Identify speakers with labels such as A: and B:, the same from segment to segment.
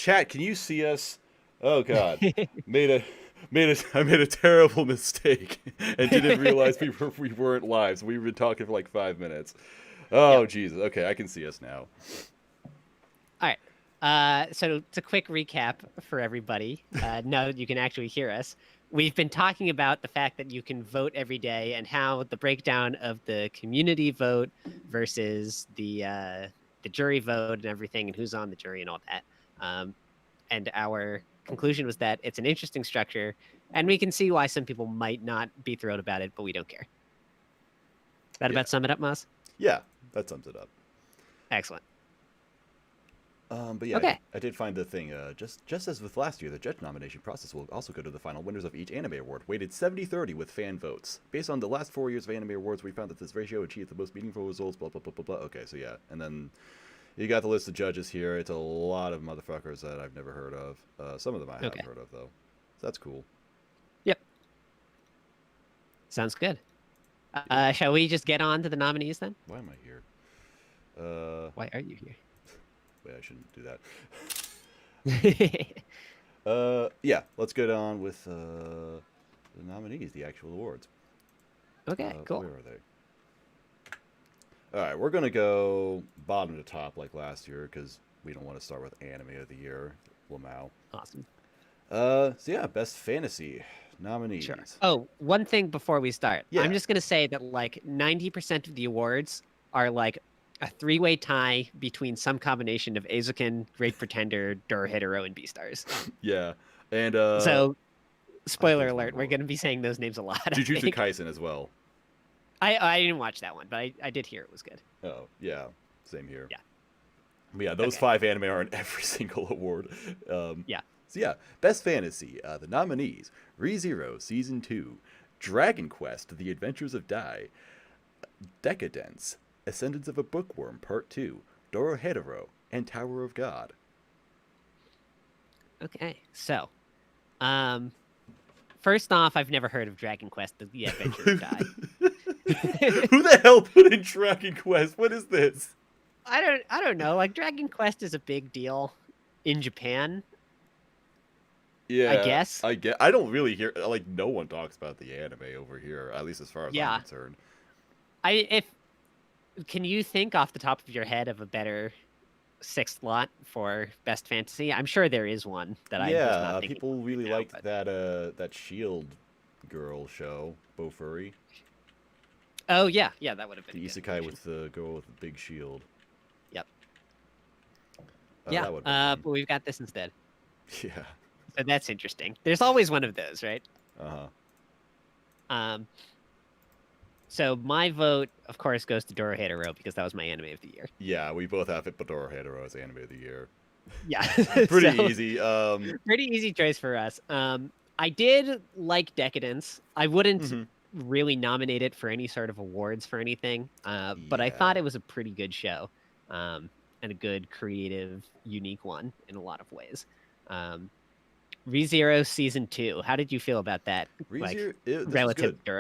A: Chat, can you see us? Oh God, made a I made a terrible mistake and didn't realize we weren't live. So we've been talking for like 5 minutes. Oh
B: Yep.
A: Jesus. Okay, I can see us now.
B: All right. So it's a quick recap for everybody. Now that you can actually hear us, we've been talking about the fact that you can vote every day and how the breakdown of the community vote versus the jury vote and everything, and who's on the jury and all that. And our conclusion was that it's an interesting structure, and we can see why some people might not be thrilled about it, but we don't care. That
A: Yeah.
B: about sum it up, Moz?
A: Yeah, that sums it up.
B: Excellent.
A: But yeah,
B: Okay.
A: I did find the thing. Just as with last year, the judge nomination process will also go to the final winners of each anime award, weighted 70-30 with fan votes. Based on the last 4 years of anime awards, we found that this ratio achieved the most meaningful results. Blah blah blah blah blah. Okay, so yeah, and then you got the list of judges here. It's a lot of motherfuckers that I've never heard of. Some of them I have heard of though. So that's cool.
B: Yep. Sounds good. Shall we just get on to the nominees then?
A: Why am I here?
B: Why are you here?
A: Wait, I shouldn't do that. Yeah, let's get on with the nominees, the actual awards.
B: Okay, cool.
A: Where are they? All right, we're gonna go bottom to top like last year because we don't want to start with anime of the year, Lamau.
B: Awesome.
A: So yeah, best fantasy nominees.
B: Sure. Oh, one thing before we start.
A: Yeah.
B: I'm just gonna say that like 90% of the awards are like a three-way tie between some combination of Eizouken, Great Pretender, Dorohedoro, and Beastars.
A: Yeah, and
B: So, spoiler
A: there's one
B: alert, we're
A: more.
B: going to be saying those names a lot. I
A: Jujutsu
B: think.
A: Kaisen as well.
B: I didn't watch that one, but I did hear it was good.
A: Oh yeah, same here.
B: Yeah.
A: But yeah, those
B: Okay.
A: 5 anime are in every single award.
B: Yeah.
A: So yeah, best fantasy. The nominees: ReZero Season 2, Dragon Quest: The Adventures of Dai, Decadence, Ascendance of a Bookworm Part 2, Dorohedoro, and Tower of God.
B: Okay. So, first off, I've never heard of Dragon Quest: The Adventure of Dai.
A: Who the hell put in Dragon Quest? What is this?
B: I don't know. Like Dragon Quest is a big deal in Japan.
A: Yeah,
B: I guess.
A: I don't really hear like no one talks about the anime over here, at least as far as
B: Yeah.
A: I'm concerned.
B: Can you think off the top of your head of a better sixth slot for best fantasy? I'm sure there is one that I'm just not thinking
A: people
B: of
A: really
B: right now,
A: liked
B: but-
A: that Shield girl show, Bofuri.
B: Oh yeah, that would have been
A: The
B: a good
A: isekai
B: addition.
A: with the girl with the big shield.
B: Yep.
A: Yeah. That would've been fun.
B: But we've got this instead.
A: Yeah.
B: So that's interesting. There's always one of those, right?
A: Uh-huh.
B: So my vote, of course, goes to Dorohedoro because that was my anime of the year.
A: Yeah, we both have it, but Dorohedoro as anime of the year.
B: Yeah.
A: Pretty
B: So,
A: easy.
B: Pretty easy choice for us. I did like Decadence. I wouldn't
A: Mhm.
B: really nominate it for any sort of awards for anything, but I
A: Yeah.
B: thought it was a pretty good show, and a good, creative, unique one in a lot of ways. ReZero Season 2. How did you feel about that?
A: ReZero, this was
B: Relative
A: good.
B: to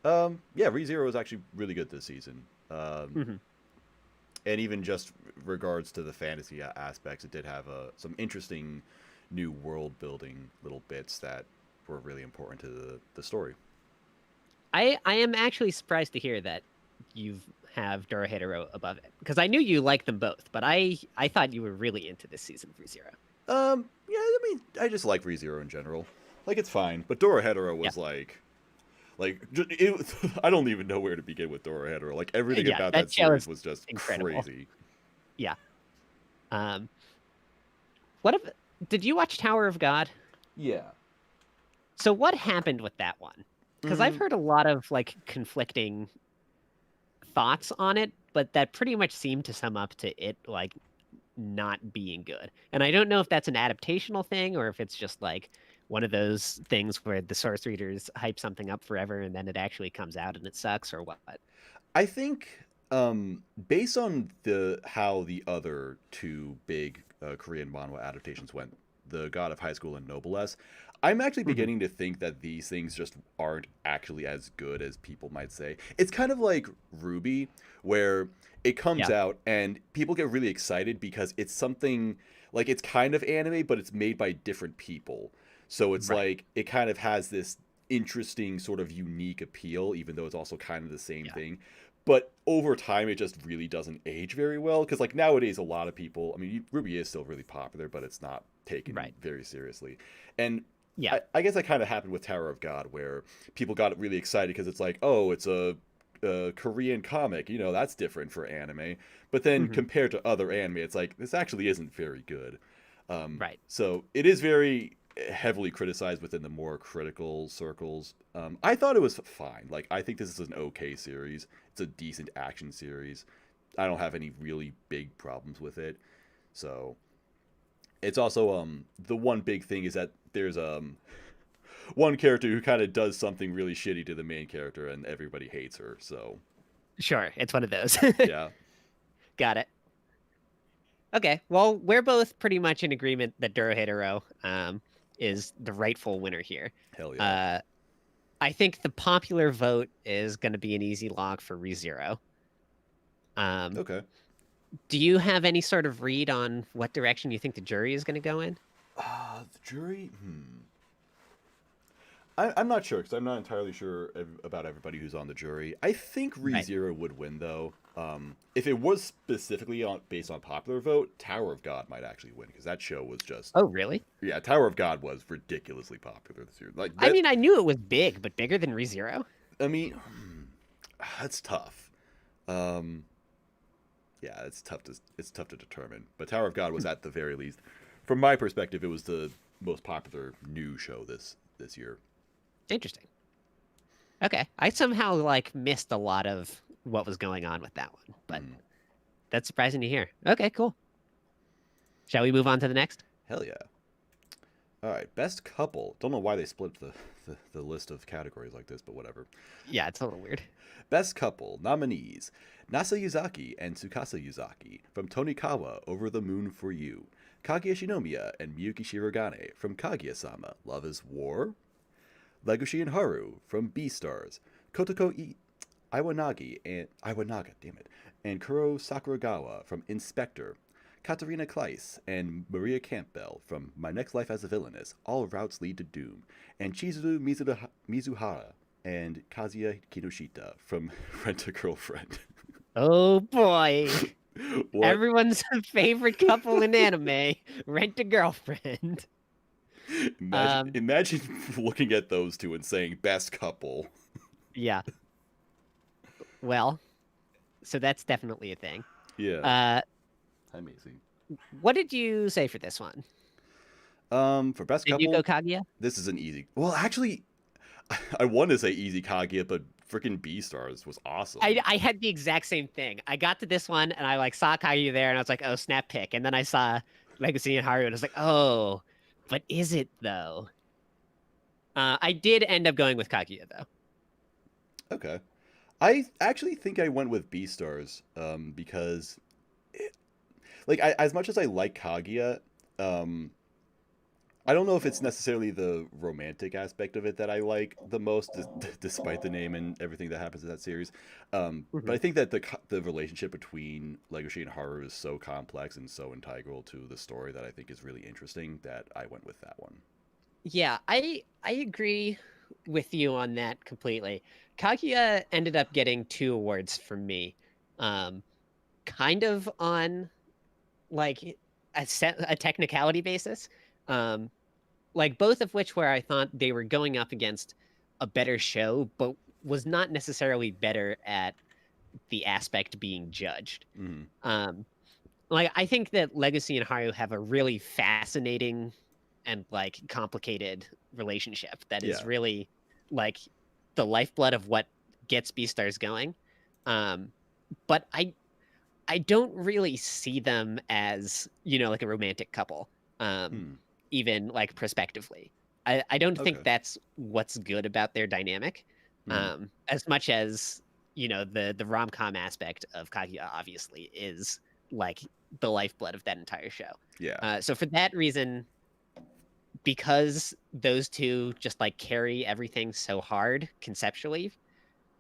B: Dorohedoro.
A: Yeah, ReZero was actually really good this season.
B: Mhm.
A: And even just regards to the fantasy aspects, it did have some interesting new world building little bits that were really important to the story.
B: I am actually surprised to hear that you have Dorohedoro above it because I knew you liked them both, but I thought you were really into this season of ReZero.
A: Yeah, I mean, I just like ReZero in general. Like, it's fine, but Dorohedoro was I don't even know where to begin with Dorohedoro. Like, everything
B: Yeah,
A: about
B: that
A: that
B: show
A: series
B: is
A: was just
B: incredible.
A: crazy.
B: Yeah. What if did you watch Tower of God?
A: Yeah.
B: So what happened with that one? Because I've heard a lot of like conflicting thoughts on it, but that pretty much seemed to sum up to it like not being good. And I don't know if that's an adaptational thing or if it's just like one of those things where the source readers hype something up forever and then it actually comes out and it sucks or what.
A: I think, based on how the other 2 big Korean manhwa adaptations went, The God of High School and Noblesse, I'm actually beginning to think that these things just aren't actually as good as people might say. It's kind of like Ruby, where it comes out and people get really excited because it's something like it's kind of anime, but it's made by different people. So it's
B: Right.
A: like it kind of has this interesting sort of unique appeal, even though it's also kind of the same
B: Yeah.
A: thing. But over time, it just really doesn't age very well. Because like nowadays, a lot of people, I mean, Ruby is still really popular, but it's not taken
B: Right.
A: very seriously. And
B: Yeah.
A: I guess that kind of happened with Tower of God, where people got really excited because it's like, oh, it's a Korean comic, you know, that's different for anime. But then
B: Hmm.
A: compared to other anime, it's like this actually isn't very good.
B: Right.
A: So it is very heavily criticized within the more critical circles. I thought it was fine. Like I think this is an okay series. It's a decent action series. I don't have any really big problems with it. So it's also the one big thing is that there's one character who kind of does something really shitty to the main character and everybody hates her. So
B: Sure. It's one of those.
A: yeah,
B: Got it. Okay. Well, we're both pretty much in agreement that Dorohedoro is the rightful winner here.
A: hell yeah.
B: Uh, I think the popular vote is going to be an easy lock for ReZero.
A: Okay.
B: Do you have any sort of read on what direction you think the jury is going to go in?
A: The jury. I'm not sure because I'm not entirely sure about everybody who's on the jury. I think
B: Right.
A: ReZero would win though. If it was specifically based on popular vote, Tower of God might actually win because that show was just
B: Oh, really?
A: yeah. Tower of God was ridiculously popular this year. Like
B: I
A: that.
B: mean, I knew it was big, but bigger than ReZero?
A: I mean, that's tough. Um, yeah, it's tough to determine. But Tower of God was at the very least, from my perspective, it was the most popular new show this year.
B: Interesting. Okay. I somehow like missed a lot of what was going on with that one, but
A: Mm.
B: that's surprising to hear. Okay, cool. Shall we move on to the next?
A: Hell yeah. All right, best couple. Don't know why they split the list of categories like this, but whatever.
B: Yeah, it's a little weird.
A: Best couple nominees: Nasa Yuzaki and Tsukasa Yuzaki from Tonikawa Over the Moon for You, Kaguya Shinomiya and Miyuki Shirogane from Kaguya-sama Love is War, Legoshi and Haru from Beastars, Iwanaga, damn it, and Kuro Sakuragawa from Inspector, Katarina Kleiss and Maria Campbell from My Next Life as a Villainess, All Routes Lead to Doom, and Chizuru Mizuhara and Kazuya Kinoshita from Rent a Girlfriend.
B: Oh boy.
A: What?
B: Everyone's favorite couple in anime, Rent a Girlfriend.
A: Imagine looking at those two and saying best couple.
B: Yeah. Well, so that's definitely a thing.
A: Yeah.
B: Uh,
A: Amazing.
B: what did you say for this one?
A: For best
B: Did
A: couple,
B: you go Kaguya?
A: this is an easy. Well, actually, I want to say easy Kaguya, but freaking Beastars was awesome.
B: I had the exact same thing. I got to this one and I like saw Kaguya there and I was like, oh, snap pick. And then I saw Legacy and Haru and I was like, oh, but is it though? I did end up going with Kaguya though.
A: Okay. I actually think I went with Beastars because, as much as I like Kaguya, I don't know if it's necessarily the romantic aspect of it that I like the most, despite the name and everything that happens in that series. But I think that the relationship between Legoshi and Haru is so complex and so integral to the story that I think is really interesting that I went with that one.
B: Yeah, I agree with you on that completely. Kaguya ended up getting 2 awards from me, kind of on like a technicality basis, like both of which where I thought they were going up against a better show, but was not necessarily better at the aspect being judged. Like I think that Legacy and Haru have a really fascinating and like complicated relationship that is
A: Yeah.
B: really like the lifeblood of what gets Beastars going. But I don't really see them as, like a romantic couple, even like prospectively. I don't think
A: Okay.
B: that's what's good about their dynamic, as much as, the rom-com aspect of Kaguya obviously is like the lifeblood of that entire show.
A: Yeah.
B: So for that reason, because those two just like carry everything so hard conceptually,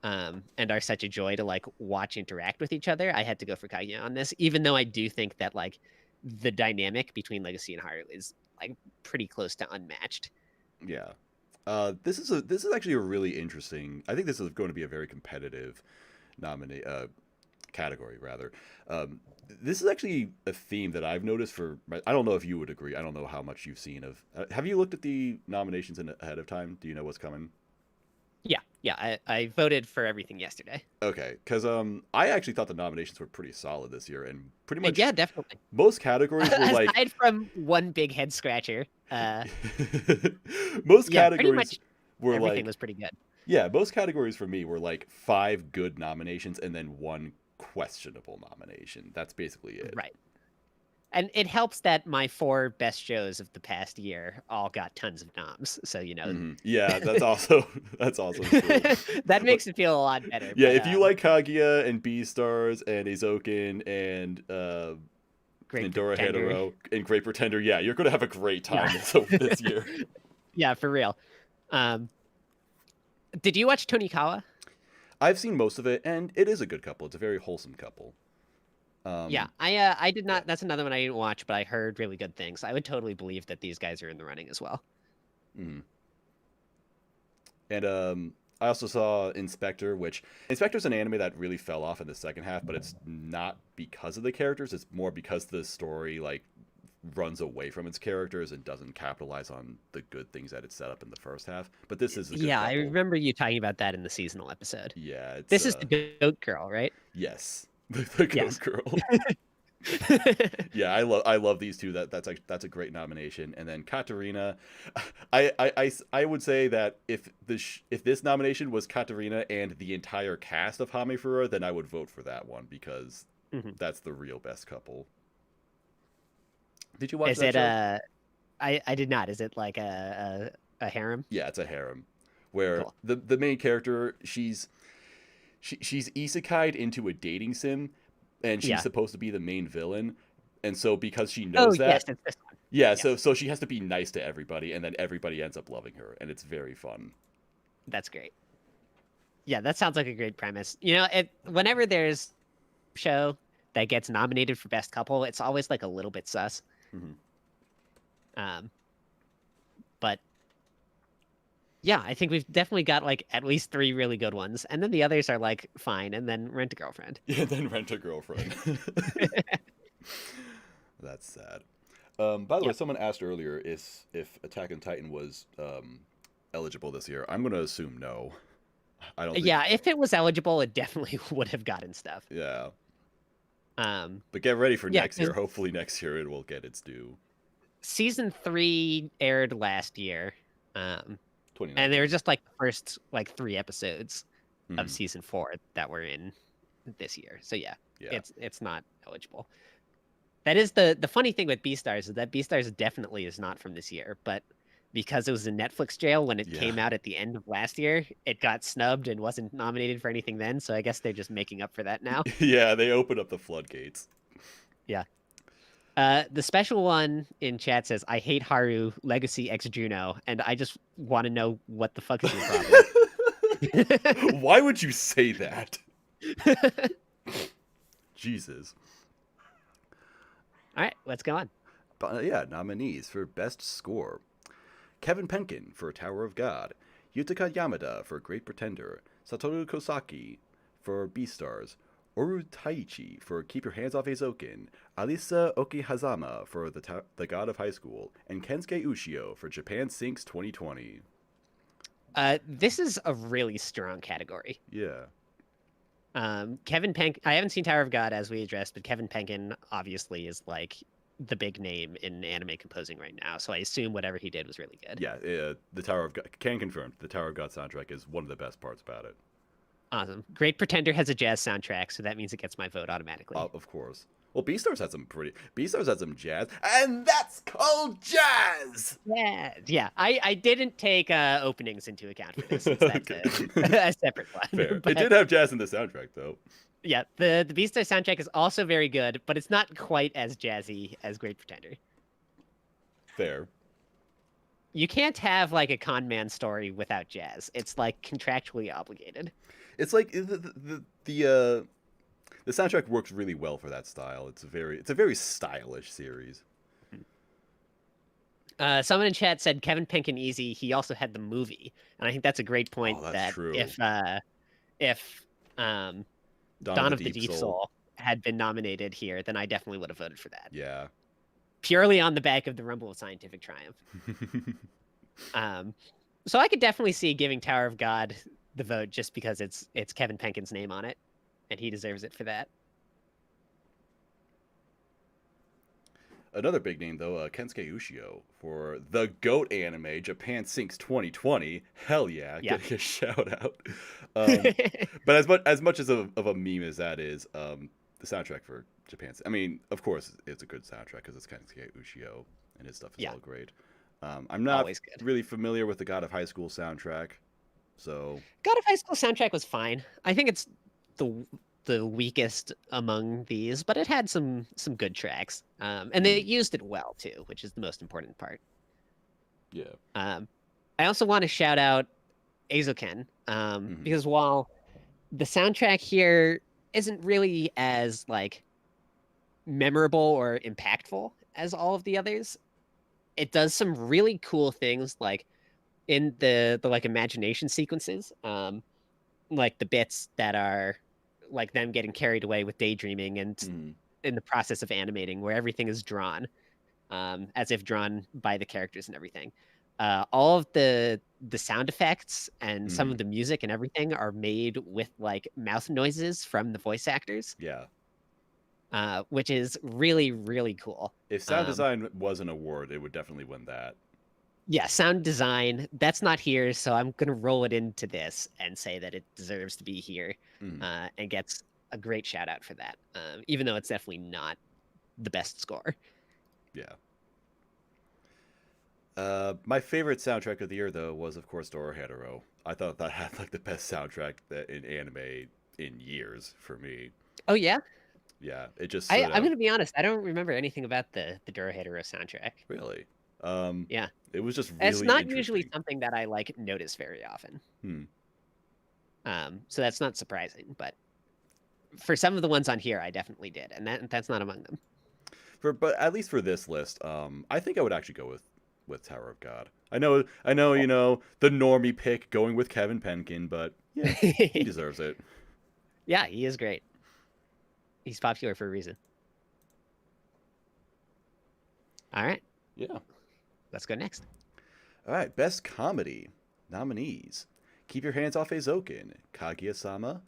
B: and are such a joy to like watch interact with each other, I had to go for Kaguya on this, even though I do think that like the dynamic between Legacy and Haru is like pretty close to unmatched.
A: Yeah. This is actually a really interesting. I think this is going to be a very competitive category rather. This is actually a theme that I've noticed for. I don't know if you would agree. I don't know how much you've seen of. Have you looked at the nominations ahead of time? Do you know what's coming?
B: Yeah. I voted for everything yesterday.
A: Okay, because I actually thought the nominations were pretty solid this year, and pretty much
B: Yeah, definitely.
A: most categories were like
B: aside from one big head scratcher.
A: Most
B: Yeah, pretty
A: categories
B: much
A: were
B: everything
A: like
B: was pretty good.
A: yeah, most categories for me were like 5 good nominations and then 1 questionable nomination. That's basically it.
B: Right. And it helps that my 4 best shows of the past year all got tons of noms. So, you know.
A: Mhm. Yeah, that's also true.
B: That makes it feel a lot better.
A: Yeah,
B: but,
A: if you like Kaguya and Beastars and Eizouken and
B: Great
A: Dorohedoro and Great Pretender, yeah, you're gonna have a great time this year.
B: Yeah, for real. Did you watch Tonikawa?
A: I've seen most of it, and it is a good couple. It's a very wholesome couple.
B: Yeah, I did not. That's another one I didn't watch, but I heard really good things. I would totally believe that these guys are in the running as well.
A: Mm. And I also saw Inspector, which Inspector's an anime that really fell off in the second half, but it's not because of the characters. It's more because the story like runs away from its characters and doesn't capitalize on the good things that it set up in the first half. But this is a good
B: I
A: couple.
B: remember you talking about that in the seasonal episode.
A: Yeah,
B: this is the goat girl, right?
A: Yes, the goat girl. Yeah, I love these two. That's a great nomination. And then Katarina, I would say that if this nomination was Katarina and the entire cast of Hamifura, then I would vote for that one because that's the real best couple. Did you watch that show?
B: I did not. Is it like a harem?
A: Yeah, it's a harem where
B: Cool.
A: the main character she's isekai'd into a dating sim. And she's supposed to be the main villain, and so because she knows that,
B: yes, it's this one.
A: Yeah, so she has to be nice to everybody, and then everybody ends up loving her, and it's very fun.
B: That's great. Yeah, that sounds like a great premise. You know, whenever there's a show that gets nominated for best couple, it's always like a little bit sus. But yeah, I think we've definitely got like at least 3 really good ones, and then the others are like fine, and then Rent a Girlfriend.
A: Yeah, then Rent a Girlfriend. That's sad. By the way, someone asked earlier if Attack on Titan was eligible this year. I'm gonna assume no. I don't.
B: Yeah, if it was eligible, it definitely would have gotten stuff.
A: Yeah. But get ready for next year. Hopefully next year it will get its due.
B: Season 3 aired last year. And they were just like the first like 3 episodes of season 4 that were in this year. So yeah. It's not eligible. That is the funny thing with Beastars is that Beastars definitely is not from this year, but because it was in Netflix jail when it came out at the end of last year, it got snubbed and wasn't nominated for anything then. So I guess they're just making up for that now.
A: Yeah, they opened up the floodgates.
B: Yeah. The special one in chat says, I hate Haru, Legacy X Juno, and I just want to know what the fuck is your problem.
A: Why would you say that? Jesus.
B: All right, let's go on.
A: Nominees for Best Score. Kevin Penkin for Tower of God. Yutaka Yamada for Great Pretender. Satoru Kosaki for Beastars. Oru Taichi for Keep Your Hands Off Eizouken, Alisa Okihazama for the God of High School, and Kensuke Ushio for Japan Sinks 2020.
B: This is a really strong category.
A: Yeah.
B: Kevin Penkin, I haven't seen Tower of God as we addressed, but Kevin Penkin obviously is like the big name in anime composing right now, so I assume whatever he did was really good.
A: Yeah, the Tower of God, can confirm, the Tower of God soundtrack is one of the best parts about it.
B: Awesome. Great Pretender has a jazz soundtrack, so that means it gets my vote automatically.
A: Of course. Well, Beastars had some jazz, and that's called jazz.
B: Yeah. I didn't take openings into account for this. Since that's a separate one.
A: Fair. It did have jazz in the soundtrack, though.
B: Yeah, the Beastars soundtrack is also very good, but it's not quite as jazzy as Great Pretender.
A: Fair.
B: You can't have like a con man story without jazz. It's like contractually obligated.
A: It's like the The soundtrack works really well for that style. It's a very stylish series.
B: Someone in chat said Kevin Penkin Easy. He also had the movie, and I think that's a great point.
A: Oh, that's
B: that
A: true.
B: If Dawn of the Deep Soul had been nominated here, then I definitely would have voted for that.
A: Yeah.
B: Purely on the back of the Rumble of Scientific Triumph. So I could definitely see giving Tower of God the vote just because it's Kevin Penkin's name on it, and he deserves it for that.
A: Another big name, though, Kensuke Ushio for the GOAT anime, Japan Sinks 2020. Hell yeah, getting a shout out. But as much as of a meme as that is, the soundtrack for Japan, I mean, of course, it's a good soundtrack because it's Kensuke Ushio and his stuff is all great. I'm not really familiar with the God of High School soundtrack, so
B: God of High School soundtrack was fine. I think it's the weakest among these, but it had some good tracks, and they used it well too, which is the most important part.
A: Yeah.
B: I also want to shout out Eizouken, because while the soundtrack here isn't really as like memorable or impactful as all of the others, it does some really cool things, like in the like imagination sequences, like the bits that are like them getting carried away with daydreaming and in the process of animating, where everything is drawn, as if drawn by the characters and everything. All of the sound effects and some of the music and everything are made with like mouth noises from the voice actors.
A: Yeah.
B: Which is really, really cool.
A: If sound design was an award, it would definitely win that.
B: Yeah, sound design, that's not here, so I'm going to roll it into this and say that it deserves to be here, and gets a great shout out for that, even though it's definitely not the best score.
A: Yeah. My favorite soundtrack of the year, though, was, of course, Dorohedoro. I thought that had like the best soundtrack in anime in years for me.
B: Oh, yeah?
A: Yeah, it just
B: I'm going to be honest, I don't remember anything about the Dorohedoro soundtrack.
A: Really?
B: Yeah.
A: It was just really
B: It's not usually something that I like notice very often. So that's not surprising, but for some of the ones on here, I definitely did, and that's not among them.
A: But at least for this list, I think I would actually go with Tower of God. I know, you know, the normie pick going with Kevin Penkin, but yeah, he deserves it.
B: Yeah, he is great. He's popular for a reason. All right.
A: Yeah.
B: Let's go next.
A: All right, Best Comedy nominees: Keep Your Hands Off Eizouken, Kaguya-sama,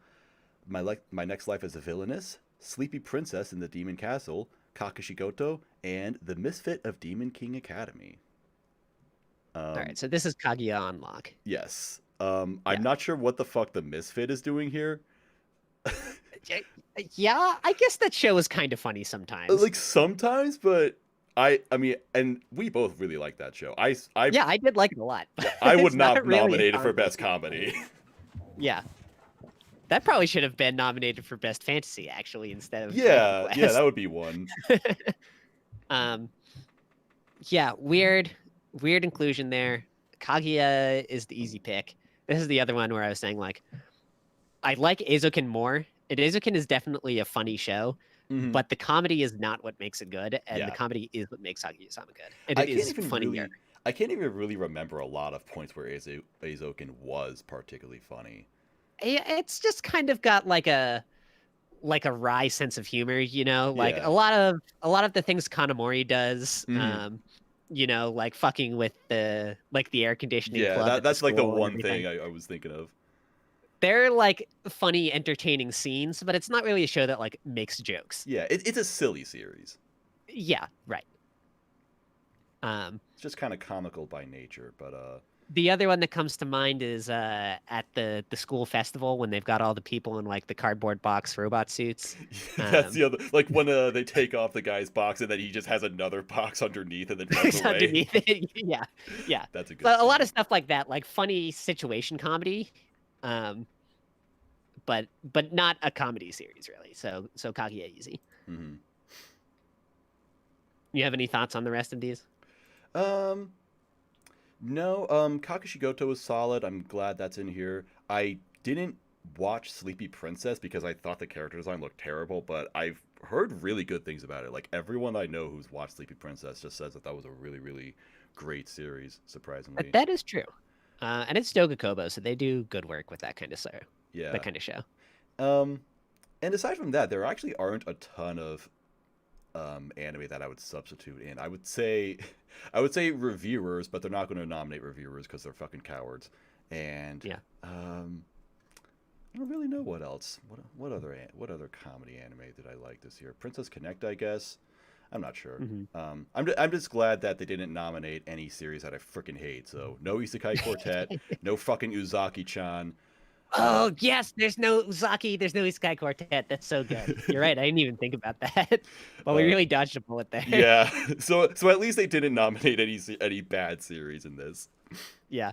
A: My Next Life as a Villainess, Sleepy Princess in the Demon Castle, Kakashigoto, and The Misfit of Demon King Academy.
B: All right, so this is Kaguya on lock.
A: Yes. I'm not sure what the fuck The Misfit is doing here.
B: Yeah, I guess that show is kind of funny sometimes.
A: Like sometimes, but I mean, and we both really like that show. I
B: did like it a lot.
A: I would not nominate it for Best Comedy.
B: Yeah. That probably should have been nominated for Best Fantasy, actually, instead of
A: yeah, that would be one.
B: Yeah, weird inclusion there. Kaguya is the easy pick. This is the other one where I was saying, like, I like Eizouken more. And Eizouken is definitely a funny show, but the comedy is not what makes it good, and the comedy is what makes Kaguya-sama good. And it is funnier.
A: I can't even really remember a lot of points where Eizouken was particularly funny.
B: It's just kind of got like a wry sense of humor, you know, like a lot of the things Kanamori does, you know, like fucking with the air conditioning.
A: Yeah, that's like the one thing I was thinking of.
B: They're like funny, entertaining scenes, but it's not really a show that like makes jokes.
A: Yeah, it's a silly series.
B: Yeah, right.
A: It's just kind of comical by nature, but
B: the other one that comes to mind is at the school festival when they've got all the people in like the cardboard box robot suits.
A: That's the other, like when they take off the guy's box and then he just has another box underneath and then runs away.
B: Underneath it. Yeah. That's a good. A lot of stuff like that, like funny situation comedy, but not a comedy series really. So Kaguya easy. You have any thoughts on the rest of these?
A: No, Kakashigoto is solid. I'm glad that's in here. I didn't watch Sleepy Princess because I thought the character design looked terrible, but I've heard really good things about it. Like everyone I know who's watched Sleepy Princess just says that that was a really, really great series. Surprisingly,
B: That is true. And it's Doga Kobo, so they do good work with that kind of
A: yeah.
B: that kind of show.
A: Um, and aside from that, there actually aren't a ton of anime that I would substitute in. I would say, I would say reviewers, but they're not going to nominate reviewers because they're fucking cowards. And
B: Yeah.
A: I don't really know what else. What other comedy anime did I like this year? Princess Connect, I guess. I'm not sure. I'm just glad that they didn't nominate any series that I freaking hate. So no Isekai Quartet, no fucking Uzaki-chan.
B: Oh yes, there's no Uzaki, there's no Isekai Quartet. That's so good. You're right. I didn't even think about that, but we really dodged a bullet there.
A: Yeah. So at least they didn't nominate any bad series in this.
B: Yeah.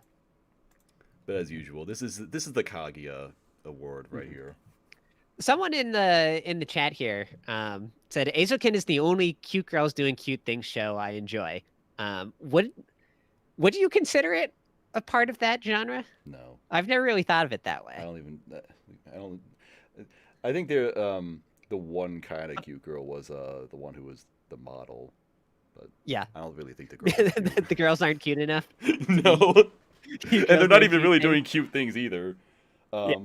A: But as usual, this is the Kaguya award right here.
B: Someone in the chat here said Eizouken is the only cute girls doing cute things show I enjoy. Would you consider it a part of that genre?
A: No,
B: I've never really thought of it that way.
A: I think they're the one kind of cute girl was the one who was the model, but
B: yeah,
A: I don't really think the girls
B: the girls aren't cute enough.
A: No, and they're not even really doing cute things either.
B: Yeah.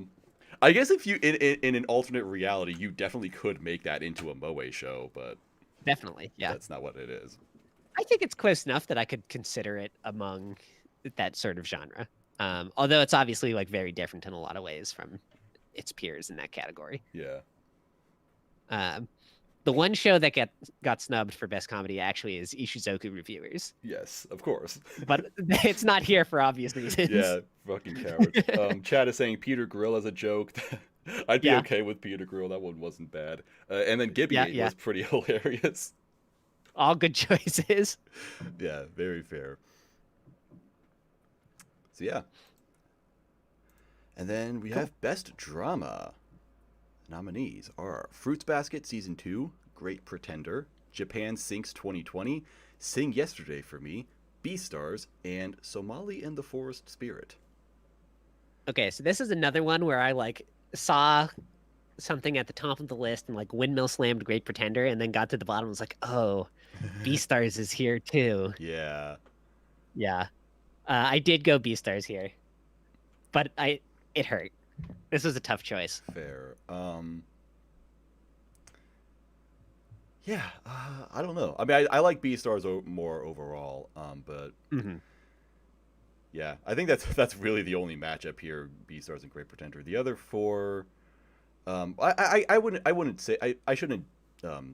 A: I guess if you in an alternate reality, you definitely could make that into a moe show, but
B: definitely, yeah,
A: that's not what it is.
B: I think it's close enough that I could consider it among that sort of genre. Although it's obviously like very different in a lot of ways from its peers in that category.
A: Yeah.
B: The one show that got snubbed for best comedy actually is Ishizoku Reviewers.
A: Yes, of course.
B: But it's not here for obvious reasons.
A: Yeah, fucking coward. Chad is saying Peter Grill as a joke. I'd be okay with Peter Grill. That one wasn't bad. And then Gibby was pretty hilarious.
B: All good choices.
A: Yeah, very fair. So yeah. And then we have Best Drama. Nominees are Fruits Basket Season 2, Great Pretender, Japan Sinks 2020, Sing Yesterday for Me, Beastars, and Somali and the Forest Spirit.
B: Okay, so this is another one where I like saw something at the top of the list and like windmill slammed Great Pretender and then got to the bottom and was like, oh, Beastars is here too.
A: Yeah.
B: Yeah. I did go Beastars here. But it hurt. This was a tough choice.
A: Fair. Yeah, I don't know. I mean, I like Beastars more overall, but yeah, I think that's really the only matchup here: Beastars and Great Pretender. The other four, I wouldn't say I shouldn't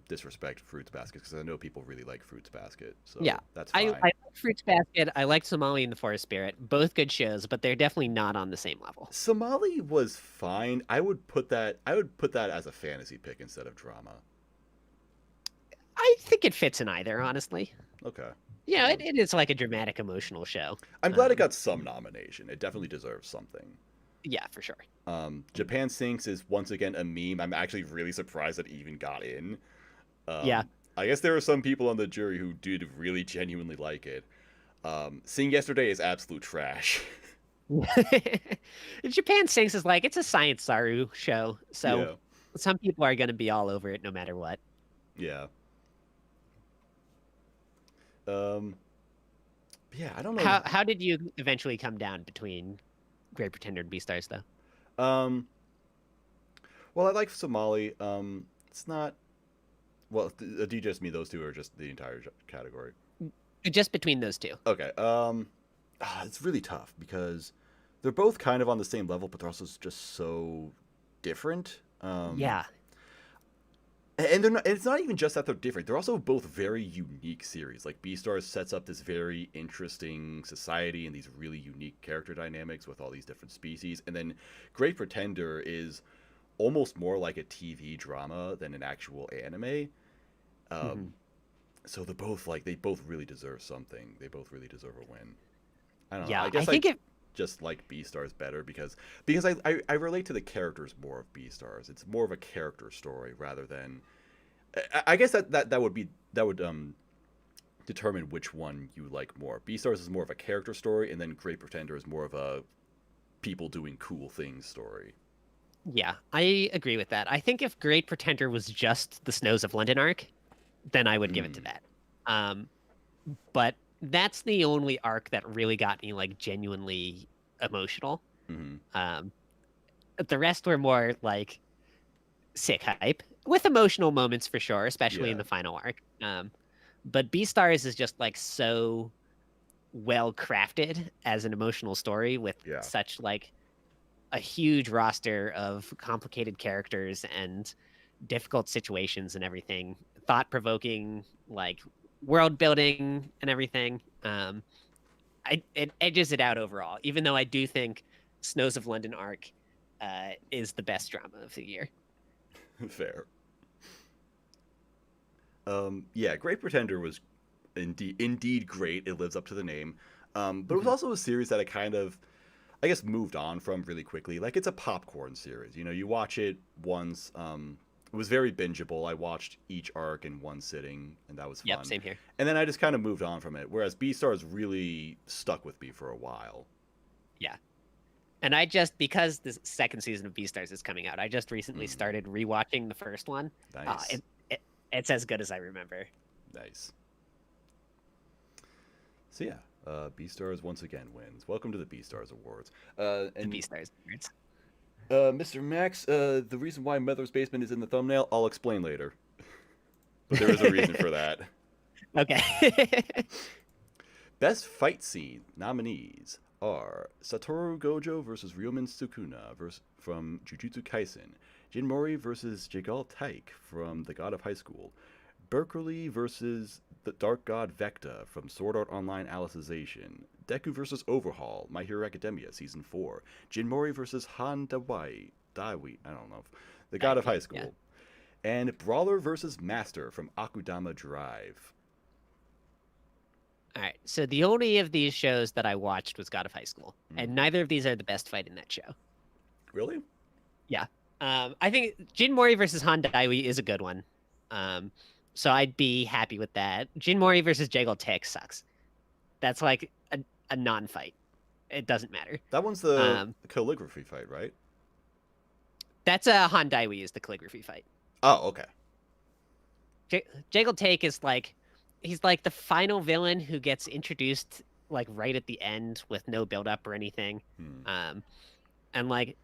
A: disrespect Fruits Basket because I know people really like Fruits Basket. So
B: yeah,
A: that's fine.
B: I like Fruits Basket. I like Somali and the Forest Spirit. Both good shows, but they're definitely not on the same level.
A: Somali was fine. I would put that as a fantasy pick instead of drama.
B: I think it fits in either, honestly.
A: Okay.
B: Yeah, it is like a dramatic, emotional show.
A: I'm glad it got some nomination. It definitely deserves something.
B: Yeah, for sure.
A: Japan Sinks is once again a meme. I'm actually really surprised that it even got in.
B: Yeah.
A: I guess there are some people on the jury who did really genuinely like it. Sing Yesterday is absolute trash.
B: Japan Sinks is like, it's a Science Saru show. So some people are going to be all over it no matter what.
A: Yeah. Yeah, I don't know.
B: How did you eventually come down between Great Pretender and Beastars, though?
A: Well, I like Somali. It's not. Well, do you just mean those two, or just the entire category?
B: Just between those two.
A: Okay. It's really tough because they're both kind of on the same level, but they're also just so different.
B: Yeah.
A: And they're not. It's not even just that they're different. They're also both very unique series. Like Beastars sets up this very interesting society and these really unique character dynamics with all these different species, and then Great Pretender is almost more like a TV drama than an actual anime. So they're both they both really deserve something. They both really deserve a win. I don't know. I guess I think just like Beastars better because I relate to the characters more of Beastars. It's more of a character story rather than. I guess that would determine which one you like more. Beastars is more of a character story, and then Great Pretender is more of a people doing cool things story.
B: Yeah, I agree with that. I think if Great Pretender was just the Snows of London arc, then I would give it to
A: Mm.
B: that. Um, but that's the only arc that really got me like genuinely emotional.
A: Hmm.
B: Um, the rest were more like sick hype with emotional moments for sure, especially in
A: Yeah.
B: the final arc. But Beastars is just like so well crafted as an emotional story with
A: Yeah.
B: such like a huge roster of complicated characters and difficult situations and everything, thought provoking, like world building and everything. It edges it out overall, even though I do think Snows of London arc is the best drama of the year.
A: Fair. Yeah, Great Pretender was indeed great. It lives up to the name. But it was
B: Mhm.
A: also a series that I kind of, I guess, moved on from really quickly. Like, it's a popcorn series. You know, you watch it once. It was very bingeable. I watched each arc in one sitting, and that was
B: Yep,
A: fun.
B: same here.
A: And then I just kind of moved on from it. Whereas Beastars really stuck with me for a while.
B: Yeah. And I just, because the second season of Beastars is coming out, I just recently
A: Mm,
B: started rewatching the first one. Uh,
A: nice,
B: it, it it's as good as I remember.
A: nice. So yeah, Beastars once again wins. Welcome to the Beastars Awards.
B: The
A: And
B: Beastars awards.
A: Mr. Max, the reason why Mother's Basement is in the thumbnail, I'll explain later. But there is a reason for that.
B: Okay.
A: Best fight scene nominees are Satoru Gojo versus Ryomen Sukuna from Jujutsu Kaisen, Jin Mori versus Jigal Taik from The God of High School, Berkeley versus the Dark God Vecta from Sword Art Online Alicization, Deku versus Overhaul, My Hero Academia Season 4, Jin Mori versus Han Daiwi, I don't know, The God of High
B: Yeah.
A: School, and Brawler versus Master from Akudama Drive.
B: All right. So the only of these shows that I watched was God of High School, and
A: Mm.
B: neither of these are the best fight in that show.
A: Really?
B: Yeah. I think Jin Mori versus Han Daiwi is a good one. Um, so I'd be happy with that. Jin Mori versus Jagal Tech sucks. That's like a non-fight. It doesn't matter.
A: That one's the
B: Um,
A: calligraphy fight, right?
B: that's a Han Daiwi is the calligraphy fight.
A: Oh, okay.
B: Jagal Take is like he's like the final villain who gets introduced like right at the end with no build up or anything.
A: Hmm.
B: Um, and like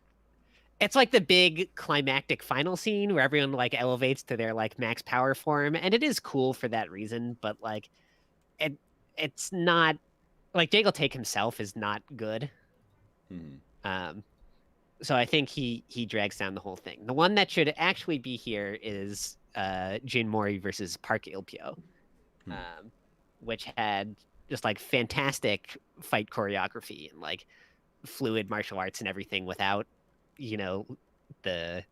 B: it's like the big climactic final scene where everyone like elevates to their like max power form, and it is cool for that reason. But like it, it's not like Jagal Take himself is not good.
A: Hmm.
B: Um, so I think he drags down the whole thing. The one that should actually be here is Jin Mori versus Park Ilpyo,
A: Hmm.
B: um, which had just like fantastic fight choreography and like fluid martial arts and everything without, you know, the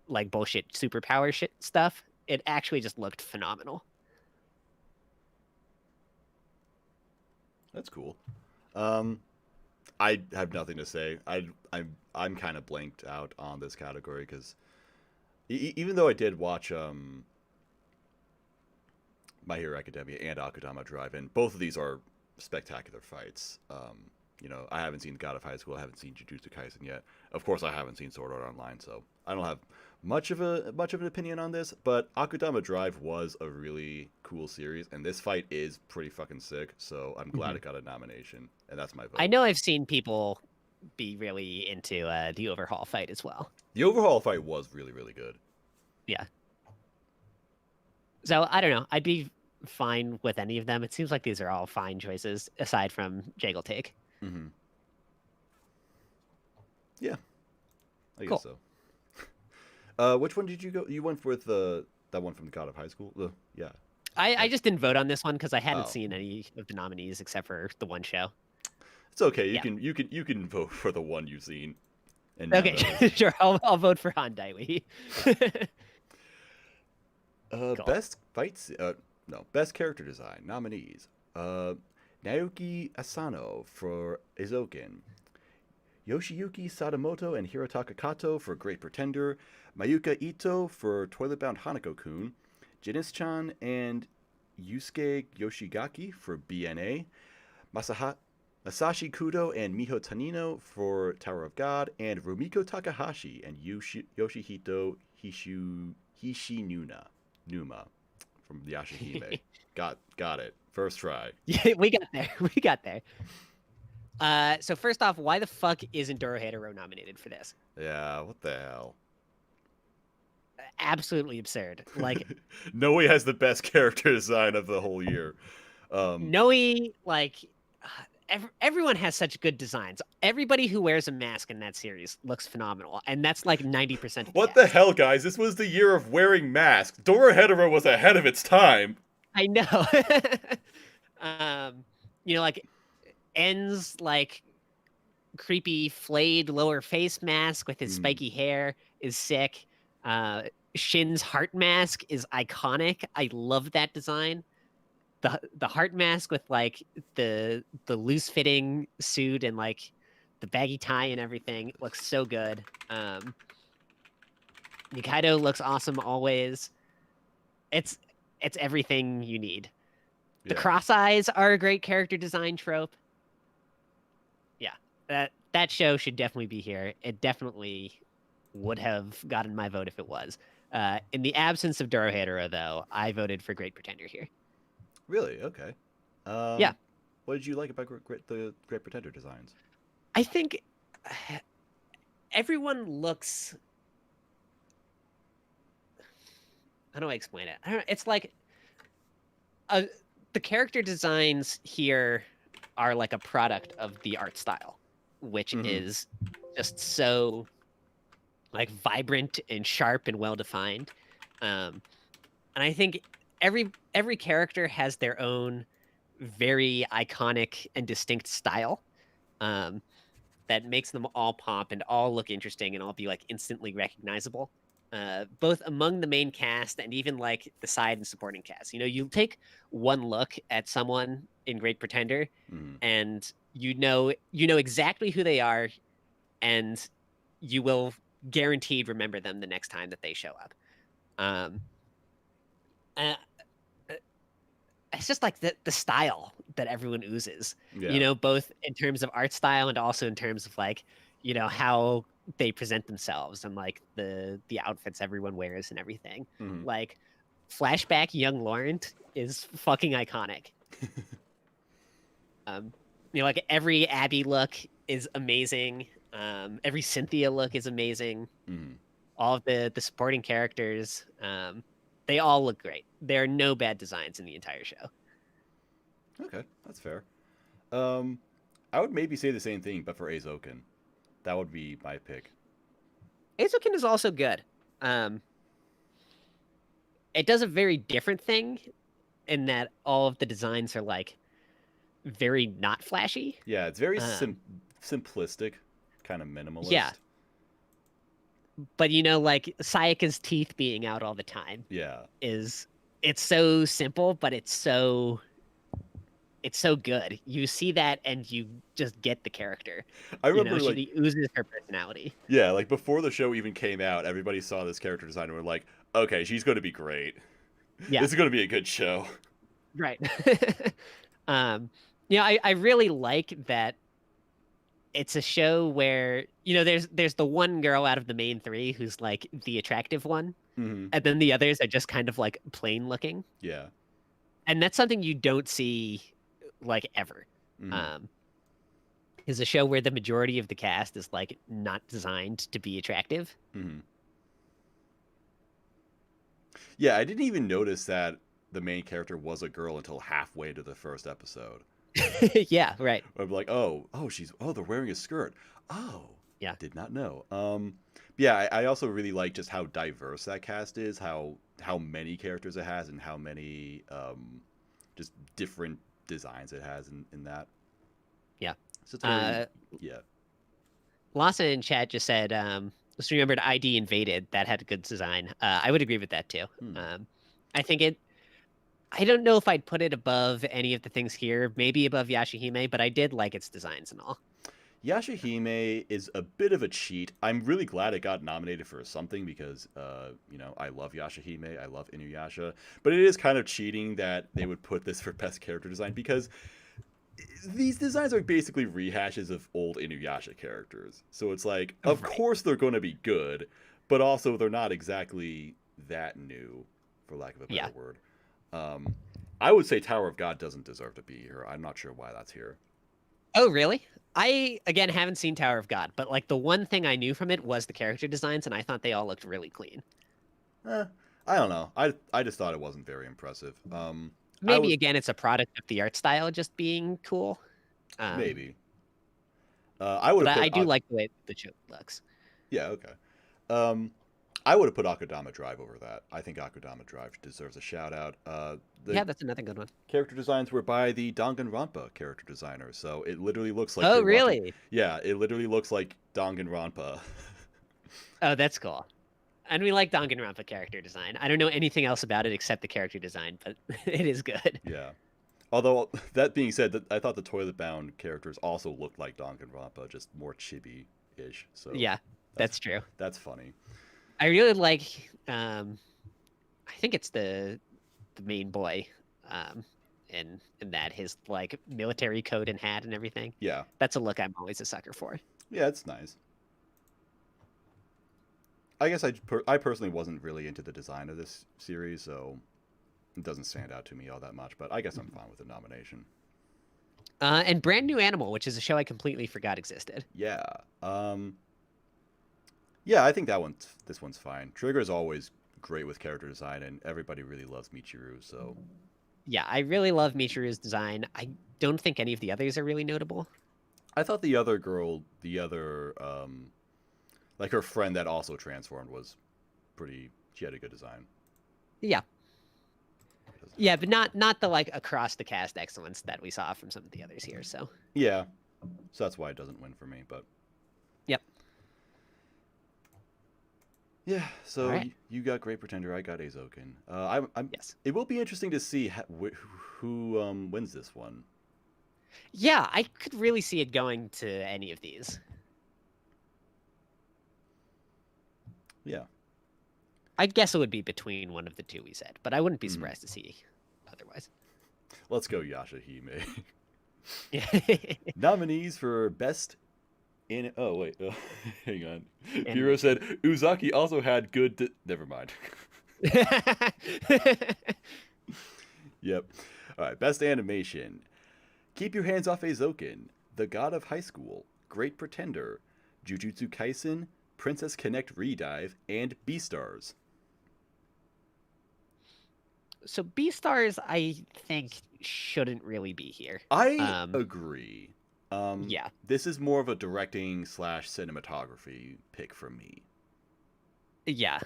B: like bullshit superpower shit stuff. It actually just looked phenomenal.
A: That's cool. Um, I have nothing to say. I'm kind of blanked out on this category because even though I did watch My Hero Academia and Akudama Drive, and both of these are spectacular fights. You know, I haven't seen God of High School. I haven't seen Jujutsu Kaisen yet. Of course, I haven't seen Sword Art Online, so I don't have much of an opinion on this. But Akudama Drive was a really cool series, and this fight is pretty fucking sick. So I'm glad
B: Mhm.
A: it got a nomination, and that's my
B: I
A: vote.
B: know I've seen people be really into the overhaul fight as well.
A: The overhaul fight was really really good.
B: Yeah. So I don't know. I'd be fine with any of them. It seems like these are all fine choices aside from Jagal Take.
A: Hmm. Yeah, I guess
B: Cool.
A: so. Which one did you go? You went with that one from the God of High School. Yeah.
B: I just didn't vote on this one because I hadn't
A: Oh,
B: seen any of the nominees except for the one show.
A: it's okay.
B: Yeah.
A: You can vote for the one you've seen, and none
B: Okay,
A: of others.
B: sure. I'll vote for Han Daiwi. Cool.
A: Best fights. No, best character design nominees. Naoki Asano for Eizouken, Yoshiyuki Sadamoto and Hirotaka Kato for Great Pretender, Mayuka Ito for Toilet Bound Hanako-kun, Janice-chan and Yusuke Yoshigaki for BNA, Masaha Asashi Kudo and Miho Tanino for Tower of God, and Rumiko Takahashi and Yoshihito Numa from Yashahime. Got it. First try.
B: Yeah, we got there. We got there. So first off, why the fuck isn't Dorohedoro nominated for this?
A: Yeah, what the hell?
B: Absolutely absurd. Like,
A: Noe has the best character design of the whole year.
B: Noe, like, everyone has such good designs. Everybody who wears a mask in that series looks phenomenal, and that's like 90%.
A: What the hell, guys? This was the year of wearing masks. Dorohedoro was ahead of its time.
B: I know. Like, En's like creepy flayed lower face mask with his spiky hair is sick. Shin's heart mask is iconic. I love that design. The heart mask with like the loose fitting suit and like the baggy tie and everything looks so good. Nikaido looks awesome always. It's everything you need. The cross eyes are a great character design trope. Yeah, that show should definitely be here. It definitely would have gotten my vote if it was. In the absence of Dorohedoro, though, I voted for Great Pretender here.
A: Really? Okay.
B: Yeah.
A: What did you like about the Great Pretender designs?
B: I think everyone looks... How do I explain it? I don't know. It's like... the character designs here are like a product of the art style, which is just so like vibrant and sharp and well defined. And I think every character has their own very iconic and distinct style that makes them all pop and all look interesting and all be like instantly recognizable. Both among the main cast and even like the side and supporting cast. You take one look at someone in Great Pretender and you know exactly who they are, and you will guaranteed remember them the next time that they show up. It's just like the style that everyone oozes, both in terms of art style and also in terms of like, how they present themselves and like the outfits everyone wears and everything. Like flashback young Laurent is fucking iconic. Like every Abby look is amazing. Every Cynthia look is amazing. All of the supporting characters, they all look great. There are no bad designs in the entire show.
A: Okay, that's fair. I would maybe say the same thing, but for Eizouken. That would be my pick.
B: Eizouken is also good. It does a very different thing in that all of the designs are like very not flashy.
A: Yeah, it's very simplistic, kind of minimalist.
B: Yeah. But like Sayaka's teeth being out all the time.
A: Yeah.
B: It's so simple, but it's so good. You see that and you just get the character.
A: I remember
B: she oozes her personality.
A: Yeah, like before the show even came out, everybody saw this character design and were like, okay, she's going to be great. Yeah. This is going to be a good show.
B: Right. I really like that it's a show where, there's the one girl out of the main three who's like the attractive one. And then the others are just kind of like plain looking.
A: Yeah.
B: And that's something you don't see like ever. Is a show where the majority of the cast is like not designed to be attractive.
A: Yeah, I didn't even notice that the main character was a girl until halfway to the first episode.
B: Yeah, right.
A: I'm like, they're wearing a skirt. Oh,
B: yeah,
A: did not know. Yeah, I also really like just how diverse that cast is, how many characters it has, and how many just different designs it has in that.
B: Yeah.
A: So yeah.
B: Lawson in chat just said, just remembered ID Invaded. That had a good design. I would agree with that too. I think I don't know if I'd put it above any of the things here, maybe above Yashahime, but I did like its designs and all.
A: Yashahime is a bit of a cheat. I'm really glad it got nominated for something because, I love Yashahime. I love Inuyasha. But it is kind of cheating that they would put this for best character design because these designs are basically rehashes of old Inuyasha characters. So it's like, of
B: Right.
A: course they're going to be good, but also they're not exactly that new, for lack of a better
B: Yeah.
A: word. Um, I would say Tower of God doesn't deserve to be here. I'm not sure why that's here.
B: Oh, really? I again haven't seen Tower of God, but like the one thing I knew from it was the character designs, and I thought they all looked really clean.
A: Eh, I don't know. I just thought it wasn't very impressive. I
B: Maybe
A: would
B: again, it's a product of the art style just being cool. Um,
A: maybe. I would
B: but
A: have
B: I
A: put
B: do like the way the show looks.
A: yeah, okay. Um, I would have put Akudama Drive over that. I think Akudama Drive deserves a shout out. The
B: Yeah, that's another good one.
A: character designs were by the Danganronpa character designer, so it literally looks like
B: Oh,
A: you're watching.
B: really?
A: Yeah, it literally looks like Danganronpa.
B: Oh, that's cool. And we like Danganronpa character design. I don't know anything else about it except the character design, but it is good.
A: Yeah. Although that being said, I thought the Toilet Bound characters also looked like Danganronpa, just more chibi-ish. So
B: Yeah,
A: that's
B: that's true.
A: that's funny.
B: I really like I think it's the main boy in that his like military coat and hat and everything.
A: Yeah,
B: That's a look I'm always a sucker for.
A: yeah, it's nice. I guess I personally wasn't really into the design of this series, so it doesn't stand out to me all that much. But I guess I'm fine with the nomination.
B: And Brand New Animal, which is a show I completely forgot existed.
A: Yeah. Yeah, I think this one's fine. Trigger's always great with character design, and everybody really loves Michiru. So
B: Yeah, I really love Michiru's design. I don't think any of the others are really notable.
A: I thought the other girl, like her friend that also transformed, was pretty. She had a good design.
B: Yeah. Yeah, but not the like across the cast excellence that we saw from some of the others here. So
A: Yeah, so that's why it doesn't win for me. But
B: yep.
A: yeah, so
B: All right.
A: you got Great Pretender, I got Eizouken. I'm.
B: Yes.
A: It will be interesting to see who wins this one.
B: Yeah, I could really see it going to any of these.
A: Yeah.
B: I'd guess it would be between one of the two we said, but I wouldn't be
A: Mhm.
B: surprised to see otherwise.
A: Let's go, Yashahime.
B: Yeah.
A: Nominees for best in. Oh wait, hang on.
B: And-
A: Hiro said Uzaki also had good. Never mind. Yep. All right. Best animation. Keep Your Hands Off Eizouken, The God of High School, Great Pretender, Jujutsu Kaisen, Princess Connect Redive, and Beastars.
B: So Beastars, I think, shouldn't really be here.
A: I agree.
B: Yeah.
A: This is more of a directing / cinematography pick for me.
B: Yeah.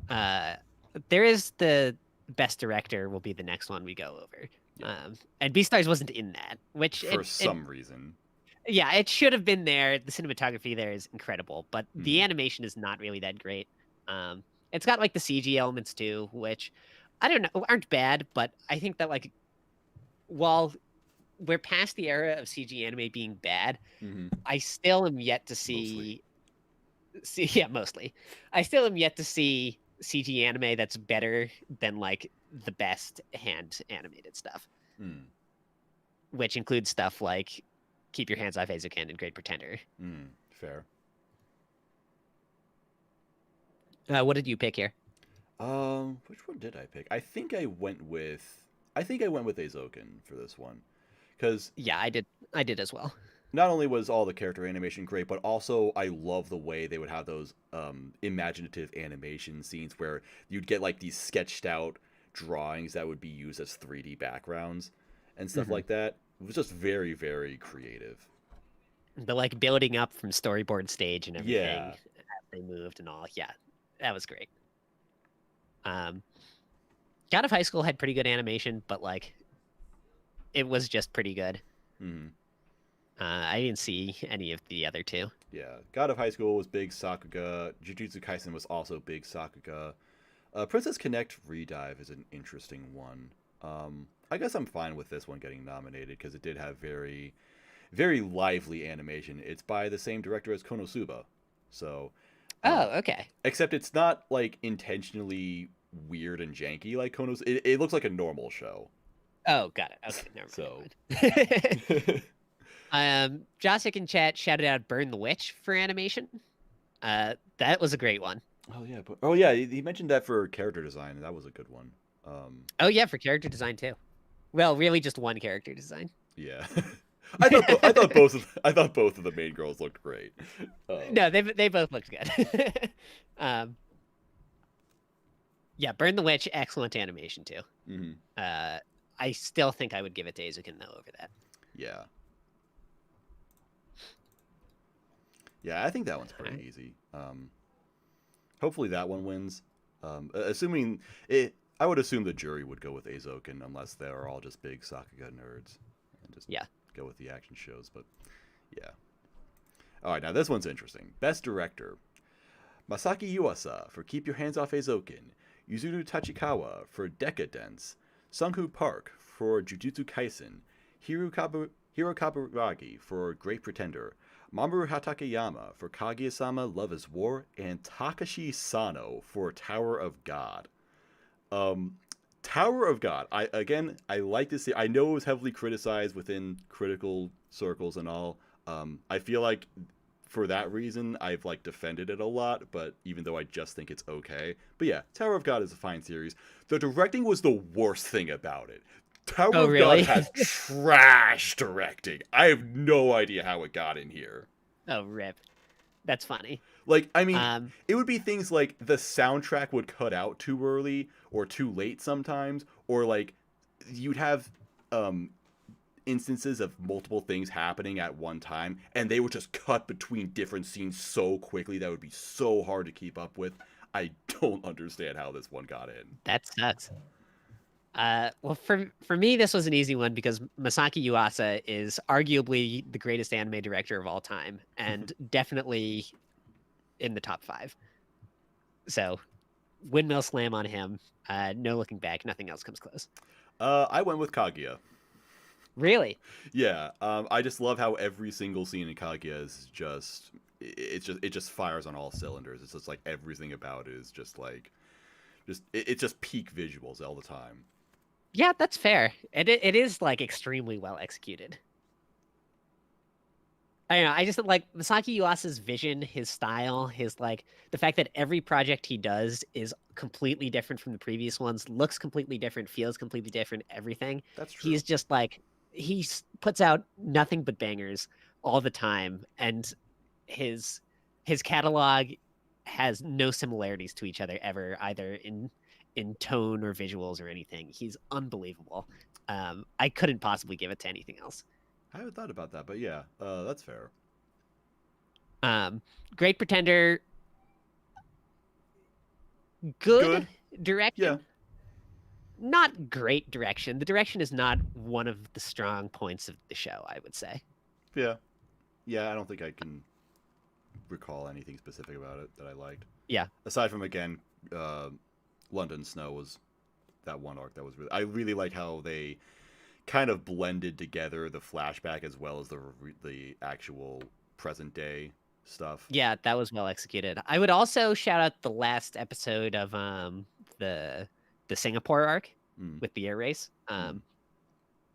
B: There is the best director will be the next one we go over.
A: Yeah.
B: And Beastars wasn't in that, which
A: For some reason.
B: yeah, it should have been there. The cinematography there is incredible, but the
A: Mhm.
B: animation is not really that great. It's got like the CG elements too, which I don't know aren't bad, but I think that like while we're past the era of CG anime being bad,
A: Mhm.
B: I still am yet to see yeah, mostly. I still am yet to see CG anime that's better than like the best hand animated stuff,
A: Mm.
B: which includes stuff like Keep Your Hands Off Eizouken and Great Pretender.
A: Fair.
B: What did you pick here?
A: Which one did I pick? I think I went with Azokin for this one, because
B: Yeah, I did as well.
A: not only was all the character animation great, but also I love the way they would have those imaginative animation scenes where you'd get like these sketched out drawings that would be used as 3D backgrounds and stuff
B: Mhm.
A: like that. It was just very, very creative.
B: The like building up from storyboard stage and everything
A: Yeah.
B: as they moved and all. Yeah, that was great. God of High School had pretty good animation, but like it was just pretty good.
A: Hmm.
B: I didn't see any of the other two.
A: Yeah. God of High School was big Sakuga. Jujutsu Kaisen was also big Sakuga. Princess Connect Redive is an interesting one. I guess I'm fine with this one getting nominated because it did have very, very lively animation. It's by the same director as Konosuba. So,
B: Oh, okay.
A: except it's not like intentionally weird and janky like Konosuba. It looks like a normal show.
B: Oh, got it. Okay, never
A: So,
B: mind. Josik in chat shouted out "Burn the Witch" for animation. That was a great one.
A: oh yeah, oh yeah, he mentioned that for character design, and that was a good one.
B: Oh yeah, for character design too. Well, really, just one character design.
A: Yeah, I thought both of the main girls looked great.
B: No, they both looked good. Yeah, Burn the Witch, excellent animation too.
A: Mm-hmm.
B: I still think I would give it to Eizouken though over that.
A: Yeah. Yeah, I think that one's pretty easy. Hopefully that one wins. Assuming it, I would assume the jury would go with Azokin unless they're all just big Sakuga nerds and just go with the action shows. But yeah. All right, now this one's interesting. Best Director: Masaki Yuasa for Keep Your Hands Off Eizouken, Yuzuru Tachikawa for Decadence, Sungwoo Park for Jujutsu Kaisen, Hiro Kaburagi for Great Pretender, Mamoru Hatakeyama for Kaguya-sama Love is War, and Takashi Sano for Tower of God. Tower of God. I like to see. I know it was heavily criticized within critical circles and all. I feel like for that reason I've like defended it a lot, but even though I just think it's okay. But yeah, Tower of God is a fine series. The directing was the worst thing about it. Tower of God has trash directing. I have no idea how it got in here.
B: Oh, rip. That's funny.
A: Like, I mean, it would be things like the soundtrack would cut out too early or too late sometimes, or like you'd have instances of multiple things happening at one time, and they would just cut between different scenes so quickly that would be so hard to keep up with. I don't understand how this one got in.
B: That sucks. Well, for me, this was an easy one because Masaki Yuasa is arguably the greatest anime director of all time, and definitely in the top 5. So, windmill slam on him. No looking back. Nothing else comes close.
A: I went with Kaguya.
B: Really?
A: Yeah. I just love how every single scene in Kaguya is just it just fires on all cylinders. It's just like everything about it is just like it's just peak visuals all the time.
B: Yeah, that's fair. It is like extremely well executed. I don't know. I just like Masaki Yuasa's vision, his style, his like the fact that every project he does is completely different from the previous ones, looks completely different, feels completely different, everything.
A: That's true.
B: He's just like he puts out nothing but bangers all the time, and his catalog has no similarities to each other ever, either in tone or visuals or anything. He's unbelievable. I couldn't possibly give it to anything else.
A: I haven't thought about that, but yeah, that's fair.
B: Great Pretender, good direction.
A: Yeah.
B: Not great direction. The direction is not one of the strong points of the show, I would say.
A: Yeah. Yeah, I don't think I can recall anything specific about it that I liked.
B: Yeah.
A: Aside from, again, London Snow was that one arc that was really... I really like how they kind of blended together the flashback as well as the actual present day stuff.
B: Yeah, that was well executed. I would also shout out the last episode of the Singapore arc with the air race.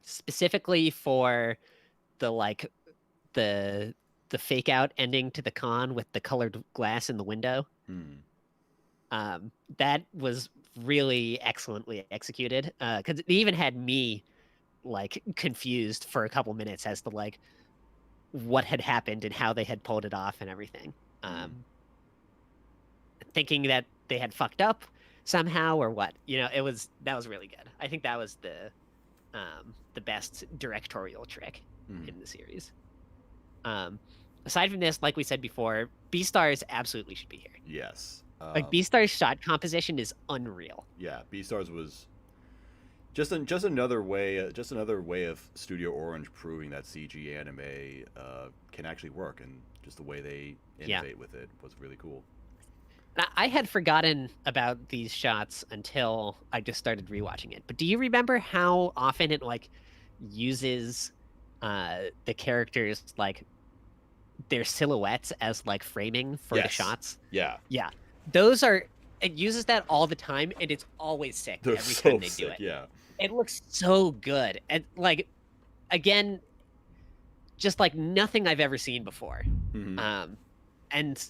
B: Specifically for the fake out ending to the con with the colored glass in the window. That was really excellently executed, because it even had me like confused for a couple minutes as to like what had happened and how they had pulled it off and everything. Thinking that they had fucked up somehow or what, that was really good. I think that was the best directorial trick in the series. Aside from this, like we said before, Beastars absolutely should be here.
A: Yes.
B: Like Beastars shot composition is unreal.
A: Yeah, Beastars was just another way of Studio Orange proving that CG anime can actually work, and just the way they innovate with it was really cool.
B: I had forgotten about these shots until I just started rewatching it. But do you remember how often it like uses the characters like their silhouettes as like framing for the shots?
A: Yeah.
B: Yeah. It uses that all the time, and it's always sick every time they do it.
A: Yeah.
B: It looks so good. And like again, just like nothing I've ever seen before.
A: Mm-hmm.
B: And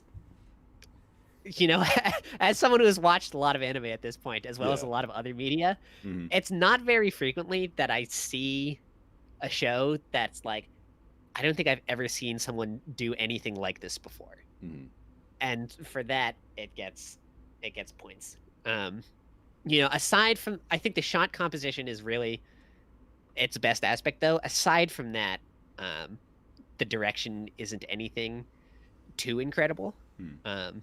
B: you know, as someone who has watched a lot of anime at this point, as well as
A: Yeah.
B: a lot of other media,
A: Mm-hmm.
B: it's not very frequently that I see a show that's like, I don't think I've ever seen someone do anything like this before.
A: Mm-hmm.
B: And for that, it gets points. You know, aside from, I think the shot composition is really its best aspect, though. Aside from that, um, the direction isn't anything too incredible.
A: Hmm.